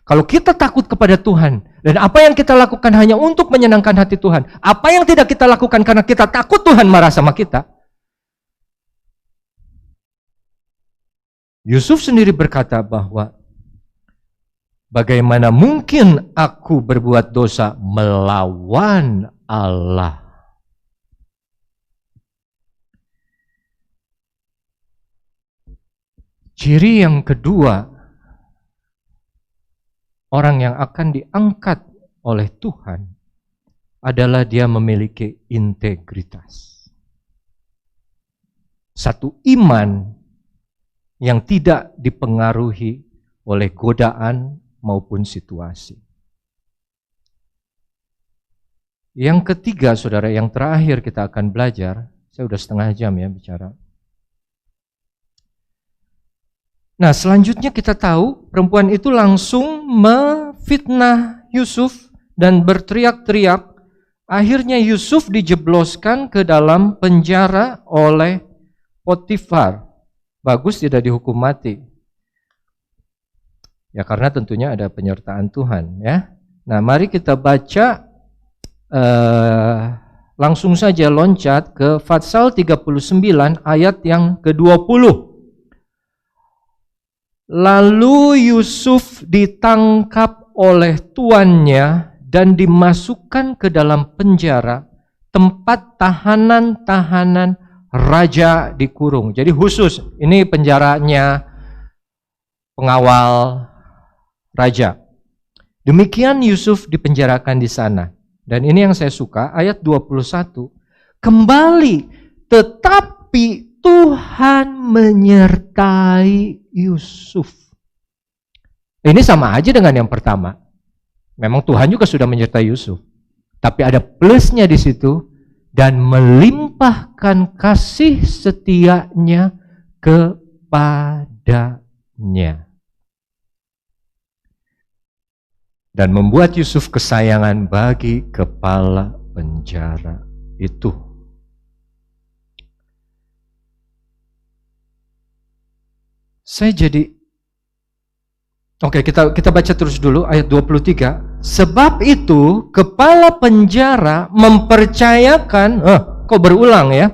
[SPEAKER 7] Kalau kita takut kepada Tuhan, dan apa yang kita lakukan hanya untuk menyenangkan hati Tuhan, apa yang tidak kita lakukan karena kita takut Tuhan marah sama kita. Yusuf sendiri berkata bahwa bagaimana mungkin aku berbuat dosa melawan Allah. Ciri yang kedua, orang yang akan diangkat oleh Tuhan adalah dia memiliki integritas. Satu iman yang tidak dipengaruhi oleh godaan maupun situasi. Yang ketiga, saudara, yang terakhir kita akan belajar, saya udah 1/2 jam ya bicara. Nah, selanjutnya kita tahu perempuan itu langsung memfitnah Yusuf dan berteriak-teriak. Akhirnya Yusuf dijebloskan ke dalam penjara oleh Potifar. Bagus tidak dihukum mati. Ya karena tentunya ada penyertaan Tuhan ya. Nah, mari kita baca langsung saja loncat ke Fatsal 39 ayat yang ke-20. Lalu Yusuf ditangkap oleh tuannya dan dimasukkan ke dalam penjara, tempat tahanan-tahanan raja dikurung. Jadi khusus, ini penjaranya pengawal raja. Demikian Yusuf dipenjarakan di sana. Dan ini yang saya suka, ayat 21. Kembali, tetapi Tuhan menyertai Yusuf. Ini sama aja dengan yang pertama. Memang Tuhan juga sudah menyertai Yusuf. Tapi ada plusnya di situ, dan melimpahkan kasih setianya kepadanya. Dan membuat Yusuf kesayangan bagi kepala penjara itu. Saya jadi Oke, kita baca terus dulu ayat 23. Sebab itu kepala penjara mempercayakan, kok berulang ya?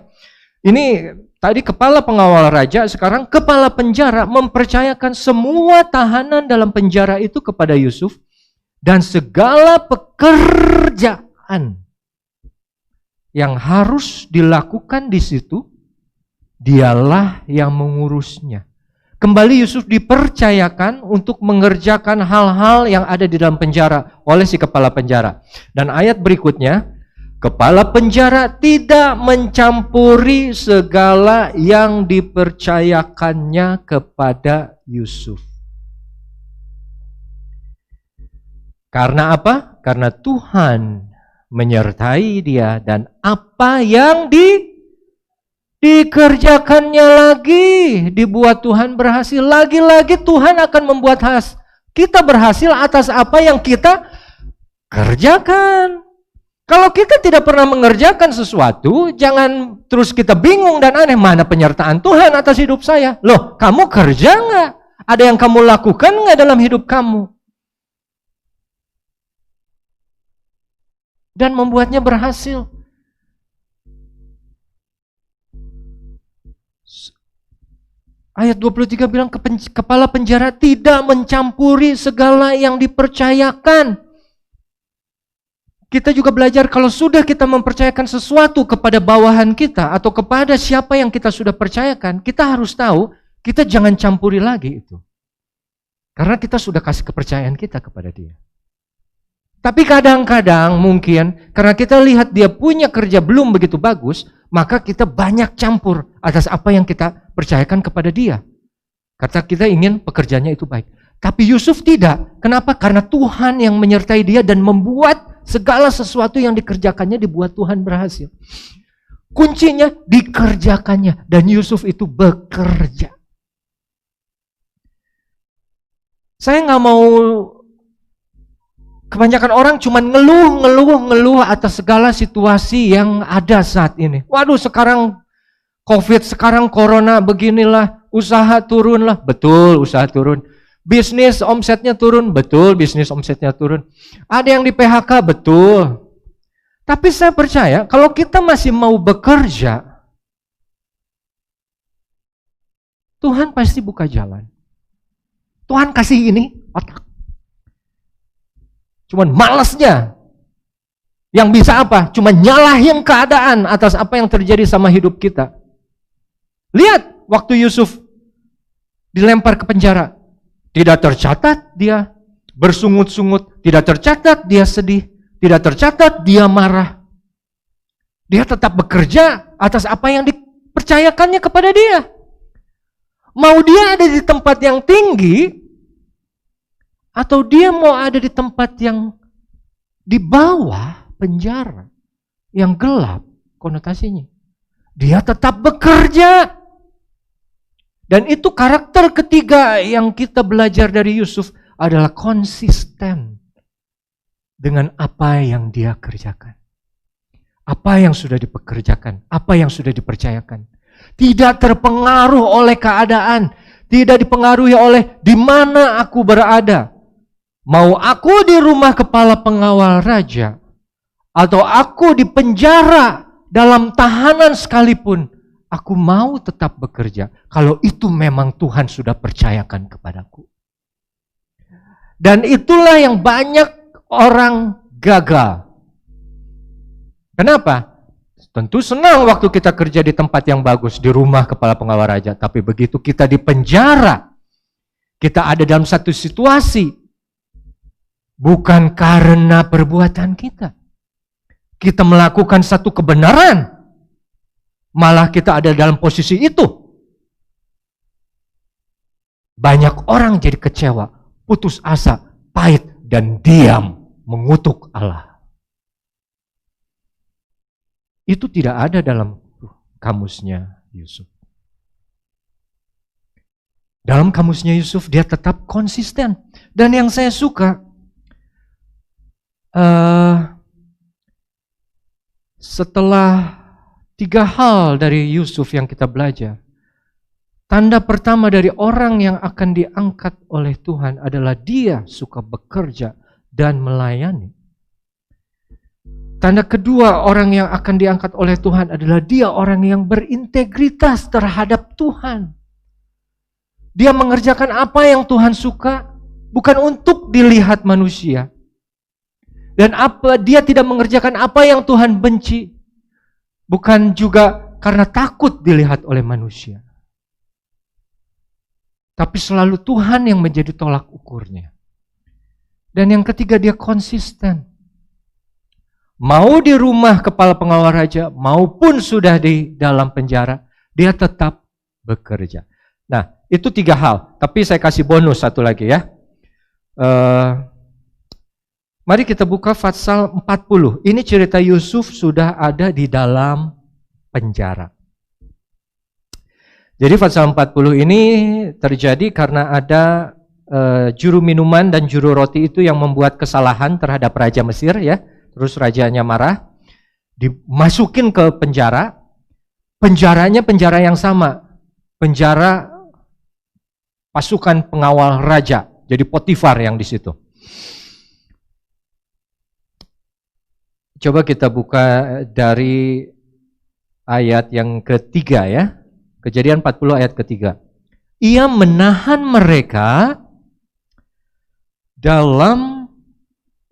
[SPEAKER 7] Ini tadi kepala pengawal raja, sekarang kepala penjara mempercayakan semua tahanan dalam penjara itu kepada Yusuf dan segala pekerjaan yang harus dilakukan di situ, dialah yang mengurusnya. Kembali Yusuf dipercayakan untuk mengerjakan hal-hal yang ada di dalam penjara oleh si kepala penjara. Dan ayat berikutnya, kepala penjara tidak mencampuri segala yang dipercayakannya kepada Yusuf. Karena apa? Karena Tuhan menyertai dia, dan apa yang dikerjakannya lagi dibuat Tuhan berhasil. Lagi-lagi Tuhan akan membuat kita berhasil atas apa yang kita kerjakan. Kalau kita tidak pernah mengerjakan sesuatu, jangan terus kita bingung dan aneh, mana penyertaan Tuhan atas hidup saya? Loh, kamu kerja nggak? Ada yang kamu lakukan nggak dalam hidup kamu? Dan membuatnya berhasil. Ayat 23 bilang kepala penjara tidak mencampuri segala yang dipercayakan. Kita juga belajar kalau sudah kita mempercayakan sesuatu kepada bawahan kita atau kepada siapa yang kita sudah percayakan, kita harus tahu, kita jangan campuri lagi itu. Karena kita sudah kasih kepercayaan kita kepada dia. Tapi kadang-kadang mungkin karena kita lihat dia punya kerja belum begitu bagus, maka kita banyak campur atas apa yang kita percayakan kepada dia. Karena kita ingin pekerjaannya itu baik. Tapi Yusuf tidak. Kenapa? Karena Tuhan yang menyertai dia dan membuat segala sesuatu yang dikerjakannya dibuat Tuhan berhasil. Kuncinya dikerjakannya. Dan Yusuf itu bekerja. Saya nggak mau, kebanyakan orang cuma ngeluh atas segala situasi yang ada saat ini. Waduh, sekarang COVID, sekarang corona beginilah, usaha turunlah. Betul, usaha turun. Bisnis omsetnya turun, betul, bisnis omsetnya turun. Ada yang di PHK, betul. Tapi saya percaya kalau kita masih mau bekerja, Tuhan pasti buka jalan. Tuhan kasih ini otak. Cuman malasnya. Yang bisa apa? Cuma nyalahin keadaan atas apa yang terjadi sama hidup kita. Lihat waktu Yusuf dilempar ke penjara. Tidak tercatat dia bersungut-sungut. Tidak tercatat dia sedih. Tidak tercatat dia marah. Dia tetap bekerja atas apa yang dipercayakannya kepada dia. Mau dia ada di tempat yang tinggi, atau dia mau ada di tempat yang di bawah penjara, yang gelap konotasinya. Dia tetap bekerja. Dan itu karakter ketiga yang kita belajar dari Yusuf adalah konsisten dengan apa yang dia kerjakan. Apa yang sudah dipekerjakan, apa yang sudah dipercayakan. Tidak terpengaruh oleh keadaan, tidak dipengaruhi oleh di mana aku berada. Mau aku di rumah kepala pengawal raja, atau aku di penjara dalam tahanan sekalipun, aku mau tetap bekerja. Kalau itu memang Tuhan sudah percayakan kepadaku. Dan itulah yang banyak orang gagal. Kenapa? Tentu senang waktu kita kerja di tempat yang bagus, di rumah kepala pengawal raja. Tapi begitu kita di penjara, kita ada dalam satu situasi, bukan karena perbuatan kita. kita melakukan satu kebenaran, malah kita ada dalam posisi itu. Banyak orang jadi kecewa, putus asa, pahit, dan diam mengutuk Allah. Itu tidak ada dalam kamusnya Yusuf. Dalam kamusnya Yusuf dia tetap konsisten. Dan yang saya suka, setelah 3 hal dari Yusuf yang kita belajar, tanda pertama dari orang yang akan diangkat oleh Tuhan adalah dia suka bekerja dan melayani. Tanda kedua orang yang akan diangkat oleh Tuhan adalah dia orang yang berintegritas terhadap Tuhan. Dia mengerjakan apa yang Tuhan suka, bukan untuk dilihat manusia. Dan dia tidak mengerjakan apa yang Tuhan benci, bukan juga karena takut dilihat oleh manusia. Tapi selalu Tuhan yang menjadi tolak ukurnya. Dan yang ketiga, dia konsisten. Mau di rumah kepala pengawal raja, maupun sudah di dalam penjara, dia tetap bekerja. Nah, itu 3 hal. Tapi saya kasih bonus satu lagi ya. Mari kita buka Fatsal 40. Ini cerita Yusuf sudah ada di dalam penjara. Jadi Fatsal 40 ini terjadi karena ada juru minuman dan juru roti itu yang membuat kesalahan terhadap Raja Mesir ya. Terus rajanya marah, dimasukin ke penjara. Penjaranya penjara yang sama. Penjara pasukan pengawal raja. Jadi Potifar yang di situ. Coba kita buka dari ayat yang ketiga ya. Kejadian 40 ayat ketiga. Ia menahan mereka dalam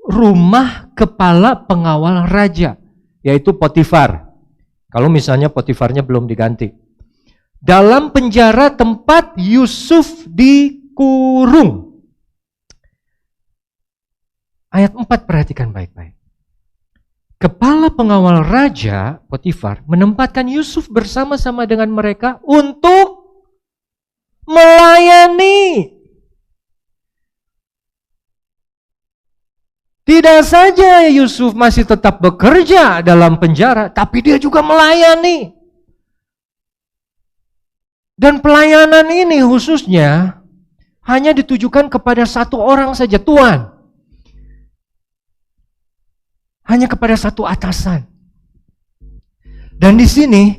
[SPEAKER 7] rumah kepala pengawal raja, yaitu Potifar. Kalau misalnya Potifarnya belum diganti. Dalam penjara tempat Yusuf dikurung. Ayat 4 perhatikan baik-baik. Kepala pengawal raja Potifar menempatkan Yusuf bersama-sama dengan mereka untuk melayani. Tidak saja Yusuf masih tetap bekerja dalam penjara, tapi dia juga melayani. Dan pelayanan ini khususnya hanya ditujukan kepada satu orang saja, Tuhan. Hanya kepada satu atasan. Dan di sini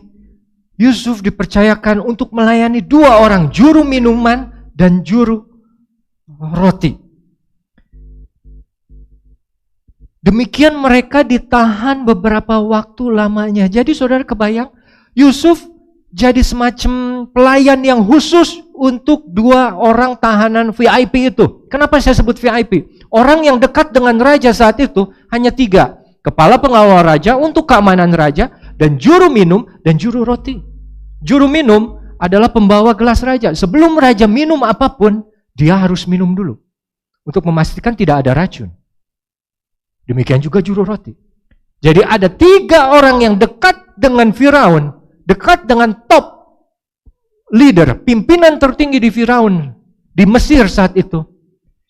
[SPEAKER 7] Yusuf dipercayakan untuk melayani 2 orang, juru minuman dan juru roti. Demikian mereka ditahan beberapa waktu lamanya. Jadi saudara kebayang, Yusuf jadi semacam pelayan yang khusus untuk 2 orang tahanan VIP itu. Kenapa saya sebut VIP? Orang yang dekat dengan raja saat itu hanya 3. Kepala pengawal raja untuk keamanan raja, dan juru minum dan juru roti. Juru minum adalah pembawa gelas raja. Sebelum raja minum apapun, dia harus minum dulu. Untuk memastikan tidak ada racun. Demikian juga juru roti. Jadi ada 3 orang yang dekat dengan Firaun, dekat dengan top leader, pimpinan tertinggi di Firaun, di Mesir saat itu,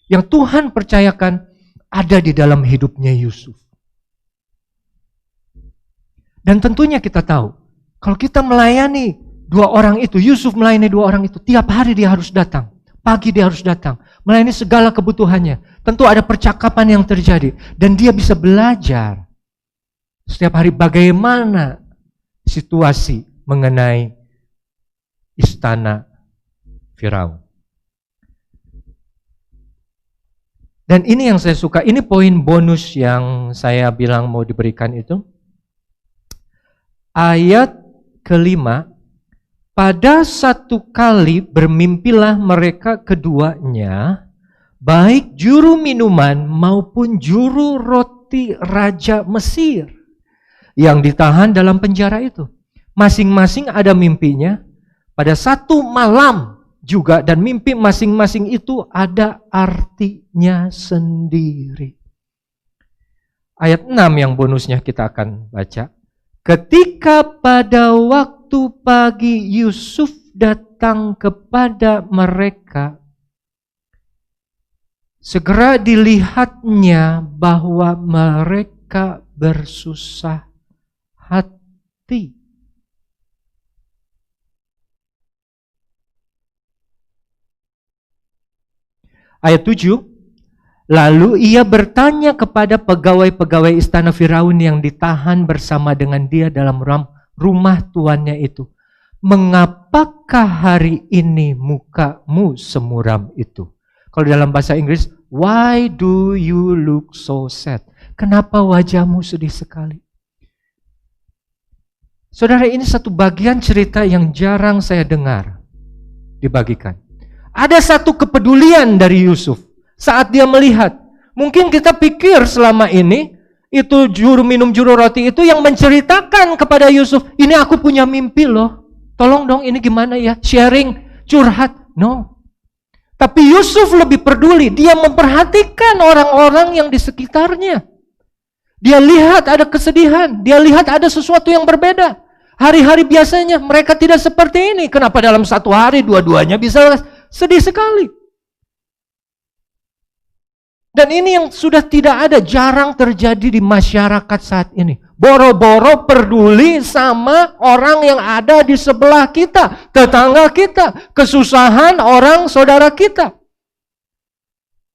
[SPEAKER 7] yang Tuhan percayakan ada di dalam hidupnya Yusuf. Dan tentunya kita tahu, kalau kita melayani 2 orang itu, Yusuf melayani 2 orang itu, tiap hari dia harus datang. Pagi dia harus datang, melayani segala kebutuhannya. Tentu ada percakapan yang terjadi. Dan dia bisa belajar setiap hari bagaimana situasi mengenai istana Firaun. Dan ini yang saya suka, ini poin bonus yang saya bilang mau diberikan itu. Ayat kelima, pada satu kali bermimpilah mereka keduanya, baik juru minuman maupun juru roti Raja Mesir yang ditahan dalam penjara itu. Masing-masing ada mimpinya pada satu malam juga, dan mimpi masing-masing itu ada artinya sendiri. Ayat 6 yang bonusnya kita akan baca. Ketika pada waktu pagi Yusuf datang kepada mereka, segera dilihatnya bahwa mereka bersusah hati. Ayat 7, lalu ia bertanya kepada pegawai-pegawai istana Firaun yang ditahan bersama dengan dia dalam rumah tuannya itu, mengapakah hari ini mukamu semuram itu? Kalau dalam bahasa Inggris, why do you look so sad? Kenapa wajahmu sedih sekali? Saudara, ini satu bagian cerita yang jarang saya dengar dibagikan. Ada satu kepedulian dari Yusuf saat dia melihat. Mungkin kita pikir selama ini itu juru minum juru roti itu yang menceritakan kepada Yusuf, ini aku punya mimpi loh, tolong dong ini gimana ya, sharing, curhat. No. Tapi Yusuf lebih peduli, dia memperhatikan orang-orang yang di sekitarnya. Dia lihat ada kesedihan, dia lihat ada sesuatu yang berbeda. Hari-hari biasanya mereka tidak seperti ini. Kenapa dalam satu hari dua-duanya bisa sedih sekali? Dan ini yang sudah tidak ada, jarang terjadi di masyarakat saat ini. Boro-boro peduli sama orang yang ada di sebelah kita, tetangga kita, kesusahan orang saudara kita.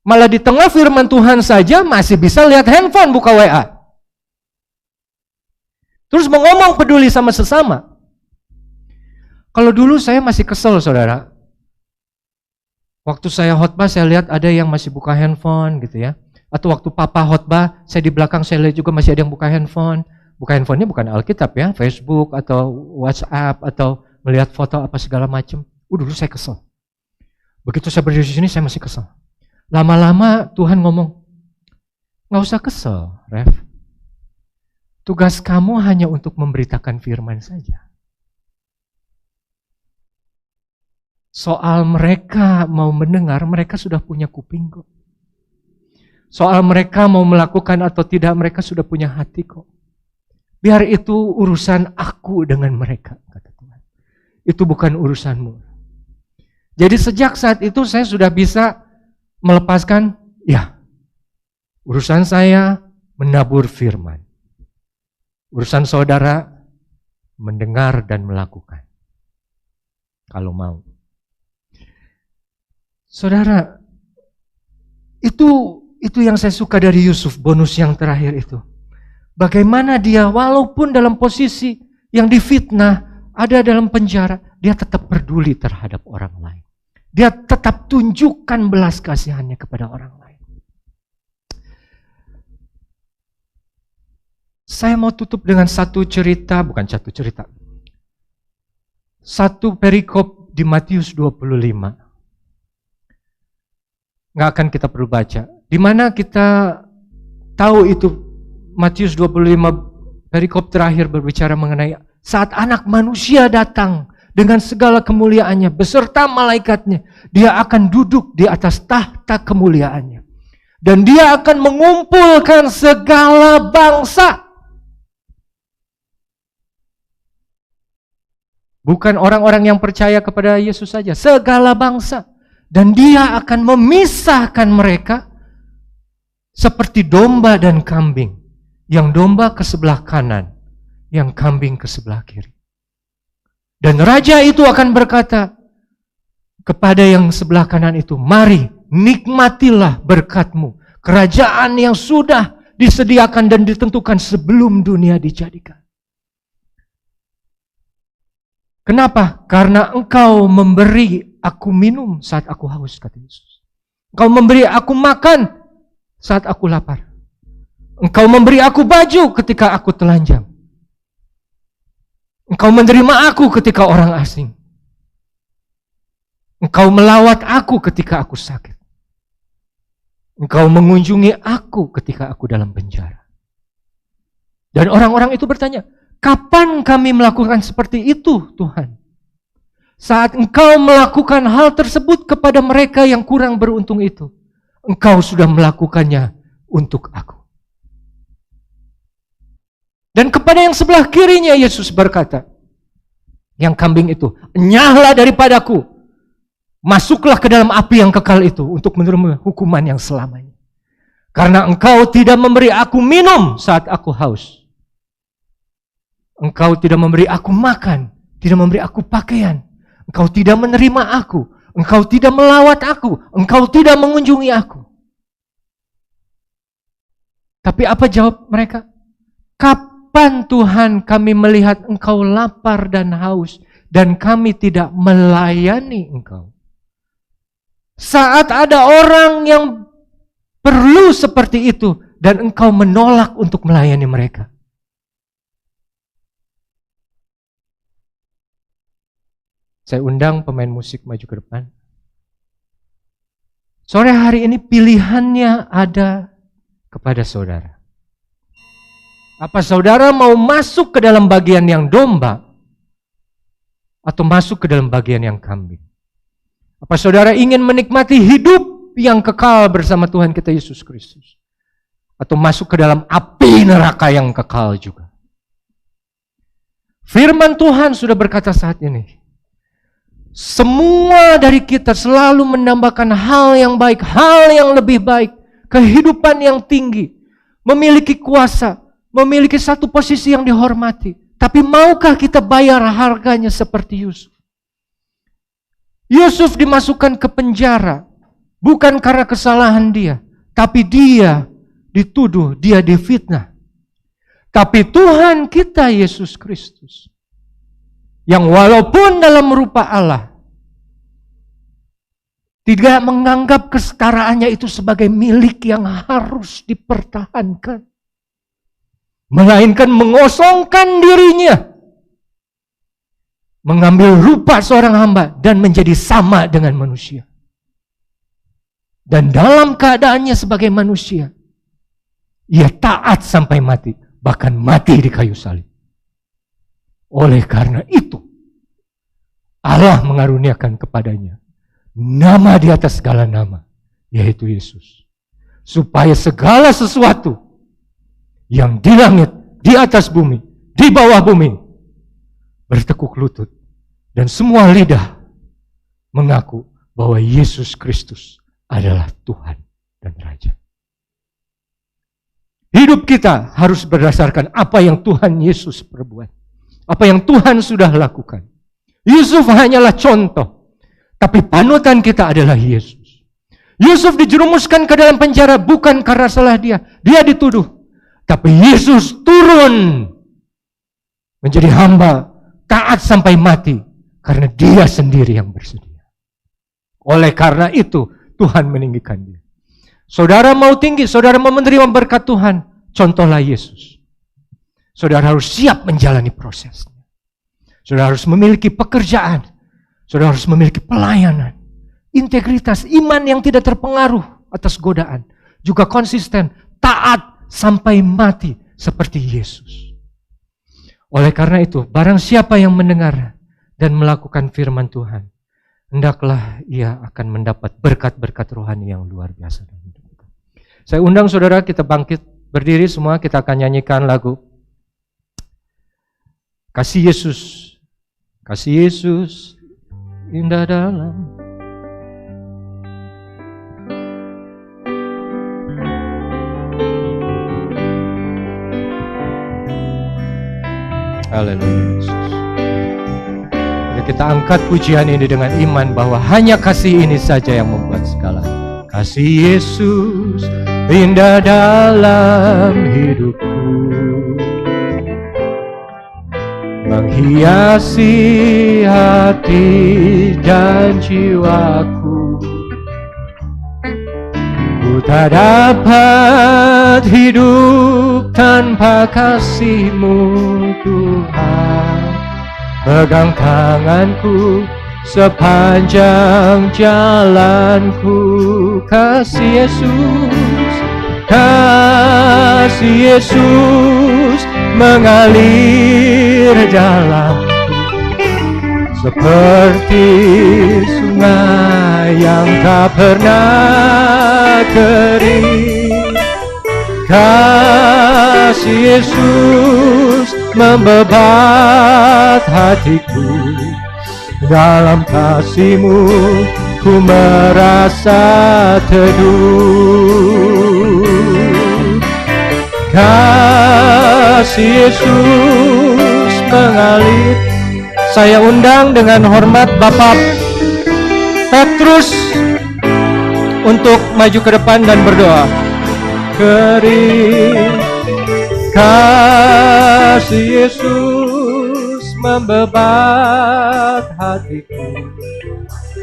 [SPEAKER 7] Malah di tengah firman Tuhan saja masih bisa lihat handphone, buka WA. Terus ngomong peduli sama sesama. Kalau dulu saya masih kesel, saudara. Waktu saya khotbah saya lihat ada yang masih buka handphone gitu ya. Atau waktu papa khotbah, saya di belakang saya lihat juga masih ada yang buka handphone. Buka handphonenya bukan Alkitab ya, Facebook atau WhatsApp atau melihat foto apa segala macam. Dulu saya kesel. Begitu saya berdiri di sini saya masih kesel. Lama-lama Tuhan ngomong, nggak usah kesel, Rev. Tugas kamu hanya untuk memberitakan firman saja. Soal mereka mau mendengar, mereka sudah punya kuping kok. Soal mereka mau melakukan atau tidak, mereka sudah punya hati kok. Biar itu urusan aku dengan mereka, kata Tuhan. Itu bukan urusanmu. Jadi sejak saat itu saya sudah bisa melepaskan, ya, urusan saya menabur firman. Urusan saudara mendengar dan melakukan. Kalau mau. Saudara, itu yang saya suka dari Yusuf, bonus yang terakhir itu. Bagaimana dia walaupun dalam posisi yang difitnah, ada dalam penjara, dia tetap peduli terhadap orang lain. Dia tetap tunjukkan belas kasihannya kepada orang lain. Saya mau tutup dengan satu cerita, bukan satu cerita. Satu perikop di Matius 25. Nggak akan kita perlu baca. Di mana kita tahu itu Matius 25 perikop terakhir berbicara mengenai saat anak manusia datang dengan segala kemuliaannya beserta malaikatnya, dia akan duduk di atas tahta kemuliaannya. Dan dia akan mengumpulkan segala bangsa. Bukan orang-orang yang percaya kepada Yesus saja, segala bangsa. Dan dia akan memisahkan mereka seperti domba dan kambing. Yang domba ke sebelah kanan, yang kambing ke sebelah kiri. Dan raja itu akan berkata kepada yang sebelah kanan itu, mari nikmatilah berkat-Mu, kerajaan yang sudah disediakan dan ditentukan sebelum dunia dijadikan. Kenapa? Karena engkau memberi aku minum saat aku haus, kata Yesus. Engkau memberi aku makan saat aku lapar. Engkau memberi aku baju ketika aku telanjang. Engkau menerima aku ketika orang asing. Engkau melawat aku ketika aku sakit. Engkau mengunjungi aku ketika aku dalam penjara. Dan orang-orang itu bertanya, kapan kami melakukan seperti itu, Tuhan? Saat engkau melakukan hal tersebut kepada mereka yang kurang beruntung itu, engkau sudah melakukannya untuk aku. kepada yang sebelah kirinya, Yesus berkata, yang kambing itu, enyahlah daripadaku, masuklah ke dalam api yang kekal itu untuk menerima hukuman yang selamanya. Karena engkau tidak memberi aku minum saat aku haus. Engkau tidak memberi aku makan, tidak memberi aku pakaian. Engkau tidak menerima aku, engkau tidak melawat aku, engkau tidak mengunjungi aku. Tapi apa jawab mereka? Kapan Tuhan kami melihat engkau lapar dan haus dan kami tidak melayani engkau? Saat ada orang yang perlu seperti itu dan engkau menolak untuk melayani mereka. Saya undang pemain musik maju ke depan. Sore hari ini pilihannya ada kepada saudara. Apa saudara mau masuk ke dalam bagian yang domba atau masuk ke dalam bagian yang kambing? Apa saudara ingin menikmati hidup yang kekal bersama Tuhan kita Yesus Kristus? Atau masuk ke dalam api neraka yang kekal juga? Firman Tuhan sudah berkata saat ini, semua dari kita selalu menambahkan hal yang baik, hal yang lebih baik, kehidupan yang tinggi, memiliki kuasa, memiliki satu posisi yang dihormati. Tapi maukah kita bayar harganya seperti Yusuf? Yusuf dimasukkan ke penjara, bukan karena kesalahan dia, tapi dia dituduh, dia difitnah. Tapi Tuhan kita Yesus Kristus, yang walaupun dalam rupa Allah, tidak menganggap kesetaraannya itu sebagai milik yang harus dipertahankan, melainkan mengosongkan dirinya, mengambil rupa seorang hamba dan menjadi sama dengan manusia. Dan dalam keadaannya sebagai manusia, ia taat sampai mati, bahkan mati di kayu salib. Oleh karena itu, Allah mengaruniakan kepadanya nama di atas segala nama, yaitu Yesus. Supaya segala sesuatu yang di langit, di atas bumi, di bawah bumi, bertekuk lutut. Dan semua lidah mengaku bahwa Yesus Kristus adalah Tuhan dan Raja. Hidup kita harus berdasarkan apa yang Tuhan Yesus perbuat. Apa yang Tuhan sudah lakukan. Yusuf hanyalah contoh, tapi panutan kita adalah Yesus. Yusuf dijerumuskan ke dalam penjara bukan karena salah dia. Dia dituduh. Tapi Yesus turun menjadi hamba, taat sampai mati, karena dia sendiri yang bersedia. Oleh karena itu, Tuhan meninggikan dia. Saudara mau tinggi, saudara mau menerima berkat Tuhan, contohlah Yesus. Saudara harus siap menjalani prosesnya. Saudara harus memiliki pekerjaan. Saudara harus memiliki pelayanan. Integritas, iman yang tidak terpengaruh atas godaan. Juga konsisten, taat sampai mati seperti Yesus. Oleh karena itu, barang siapa yang mendengar dan melakukan firman Tuhan, hendaklah ia akan mendapat berkat-berkat rohani yang luar biasa. Saya undang saudara kita bangkit, berdiri semua, kita akan nyanyikan lagu Kasih Yesus, kasih Yesus indah dalam. Haleluya Yesus. Mari kita angkat pujian ini dengan iman bahwa hanya kasih ini saja yang membuat segalanya. Kasih Yesus indah dalam hidupku, menghiasi hati dan jiwaku. Ku tak dapat hidup tanpa kasih-Mu Tuhan. Pegang tanganku sepanjang jalanku. Kasih Yesus, kasih Yesus mengalir dalam seperti sungai yang tak pernah kering. Kasih Yesus membebat hatiku. Dalam kasih-Mu ku merasa teduh. Kasih Yesus mengalir. Saya undang dengan hormat Bapak Petrus untuk maju ke depan dan berdoa. Kering kasih Yesus membebat hatiku.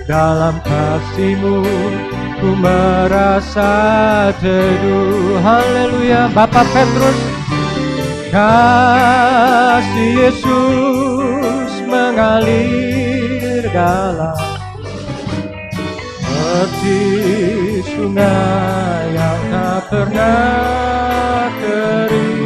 [SPEAKER 7] Dalam kasih-Mu ku merasa teduh. Haleluya. Bapak Petrus, kasih Yesus mengalir dalam seperti sungai yang tak pernah kering.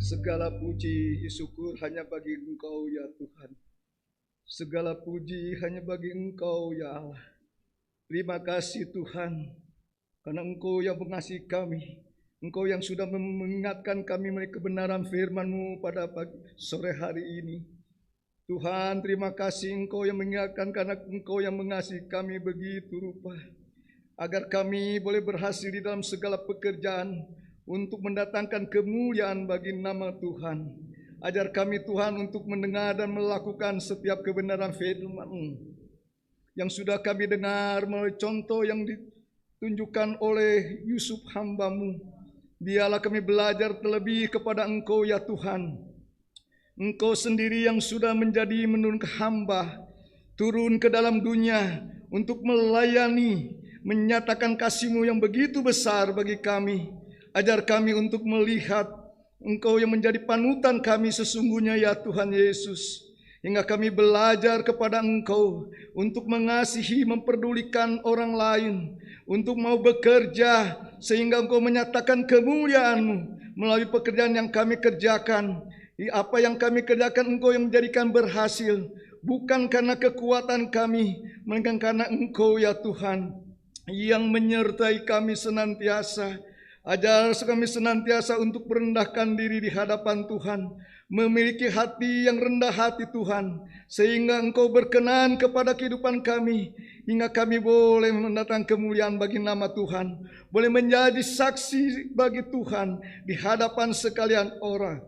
[SPEAKER 8] Segala puji syukur hanya bagi Engkau ya Tuhan. Segala puji hanya bagi Engkau ya Allah. Terima kasih Tuhan, karena Engkau yang mengasihi kami. Engkau yang sudah mengingatkan kami melalui kebenaran firman-Mu pada sore hari ini. Tuhan, terima kasih Engkau yang mengingatkan, karena Engkau yang mengasihi kami begitu rupa. Agar kami boleh berhasil di dalam segala pekerjaan, untuk mendatangkan kemuliaan bagi nama Tuhan. Ajar kami Tuhan untuk mendengar dan melakukan setiap kebenaran firman-Mu yang sudah kami dengar melalui contoh yang ditunjukkan oleh Yusuf hamba-Mu. Biarlah kami belajar terlebih kepada Engkau ya Tuhan. Engkau sendiri yang sudah menjadi menurunkan hamba turun ke dalam dunia untuk melayani, menyatakan kasih-Mu yang begitu besar bagi kami. Ajar kami untuk melihat Engkau yang menjadi panutan kami sesungguhnya ya Tuhan Yesus. Hingga kami belajar kepada Engkau untuk mengasihi, memperdulikan orang lain. Untuk mau bekerja sehingga Engkau menyatakan kemuliaan-Mu melalui pekerjaan yang kami kerjakan. Apa yang kami kerjakan Engkau yang menjadikan berhasil. Bukan karena kekuatan kami, melainkan karena Engkau ya Tuhan yang menyertai kami senantiasa. Ajar kami senantiasa untuk merendahkan diri di hadapan Tuhan, memiliki hati yang rendah hati Tuhan, sehingga Engkau berkenan kepada kehidupan kami, hingga kami boleh mendatangkan kemuliaan bagi nama Tuhan, boleh menjadi saksi bagi Tuhan di hadapan sekalian orang.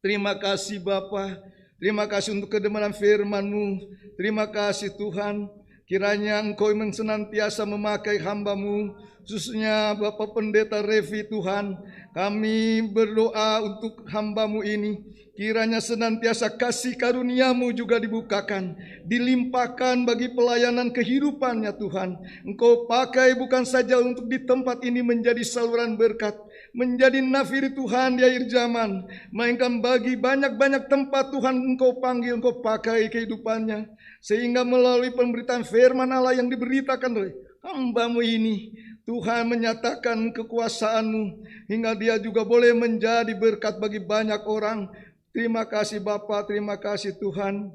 [SPEAKER 8] Terima kasih Bapa, terima kasih untuk kebenaran firman-Mu, terima kasih Tuhan. Kiranya Engkau yang senantiasa memakai hamba-Mu, khususnya Bapak Pendeta Revi Tuhan. Kami berdoa untuk hamba-Mu ini. Kiranya senantiasa kasih karunia-Mu juga dibukakan, dilimpahkan bagi pelayanan kehidupannya Tuhan. Engkau pakai bukan saja untuk di tempat ini menjadi saluran berkat, menjadi nafiri Tuhan di akhir zaman, melainkan bagi banyak-banyak tempat Tuhan Engkau panggil, Engkau pakai kehidupannya. Sehingga melalui pemberitaan firman Allah yang diberitakan oleh hamba-Mu ini, Tuhan menyatakan kekuasaan-Mu, hingga dia juga boleh menjadi berkat bagi banyak orang. Terima kasih Bapa, terima kasih Tuhan.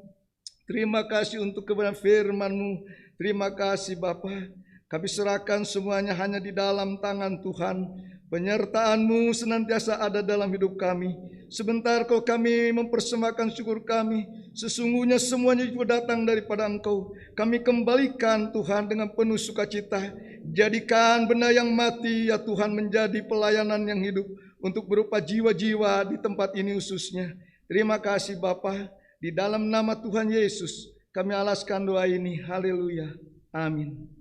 [SPEAKER 8] Terima kasih untuk kebenaran firman-Mu. Terima kasih Bapa. Kami serahkan semuanya hanya di dalam tangan Tuhan. Penyertaan-Mu senantiasa ada dalam hidup kami. Sebentar kalau kami mempersembahkan syukur kami, sesungguhnya semuanya juga datang daripada Engkau. Kami kembalikan Tuhan dengan penuh sukacita. Jadikan benda yang mati ya Tuhan menjadi pelayanan yang hidup, untuk berupa jiwa-jiwa di tempat ini khususnya. Terima kasih Bapa. Di dalam nama Tuhan Yesus kami alaskan doa ini. Haleluya. Amin.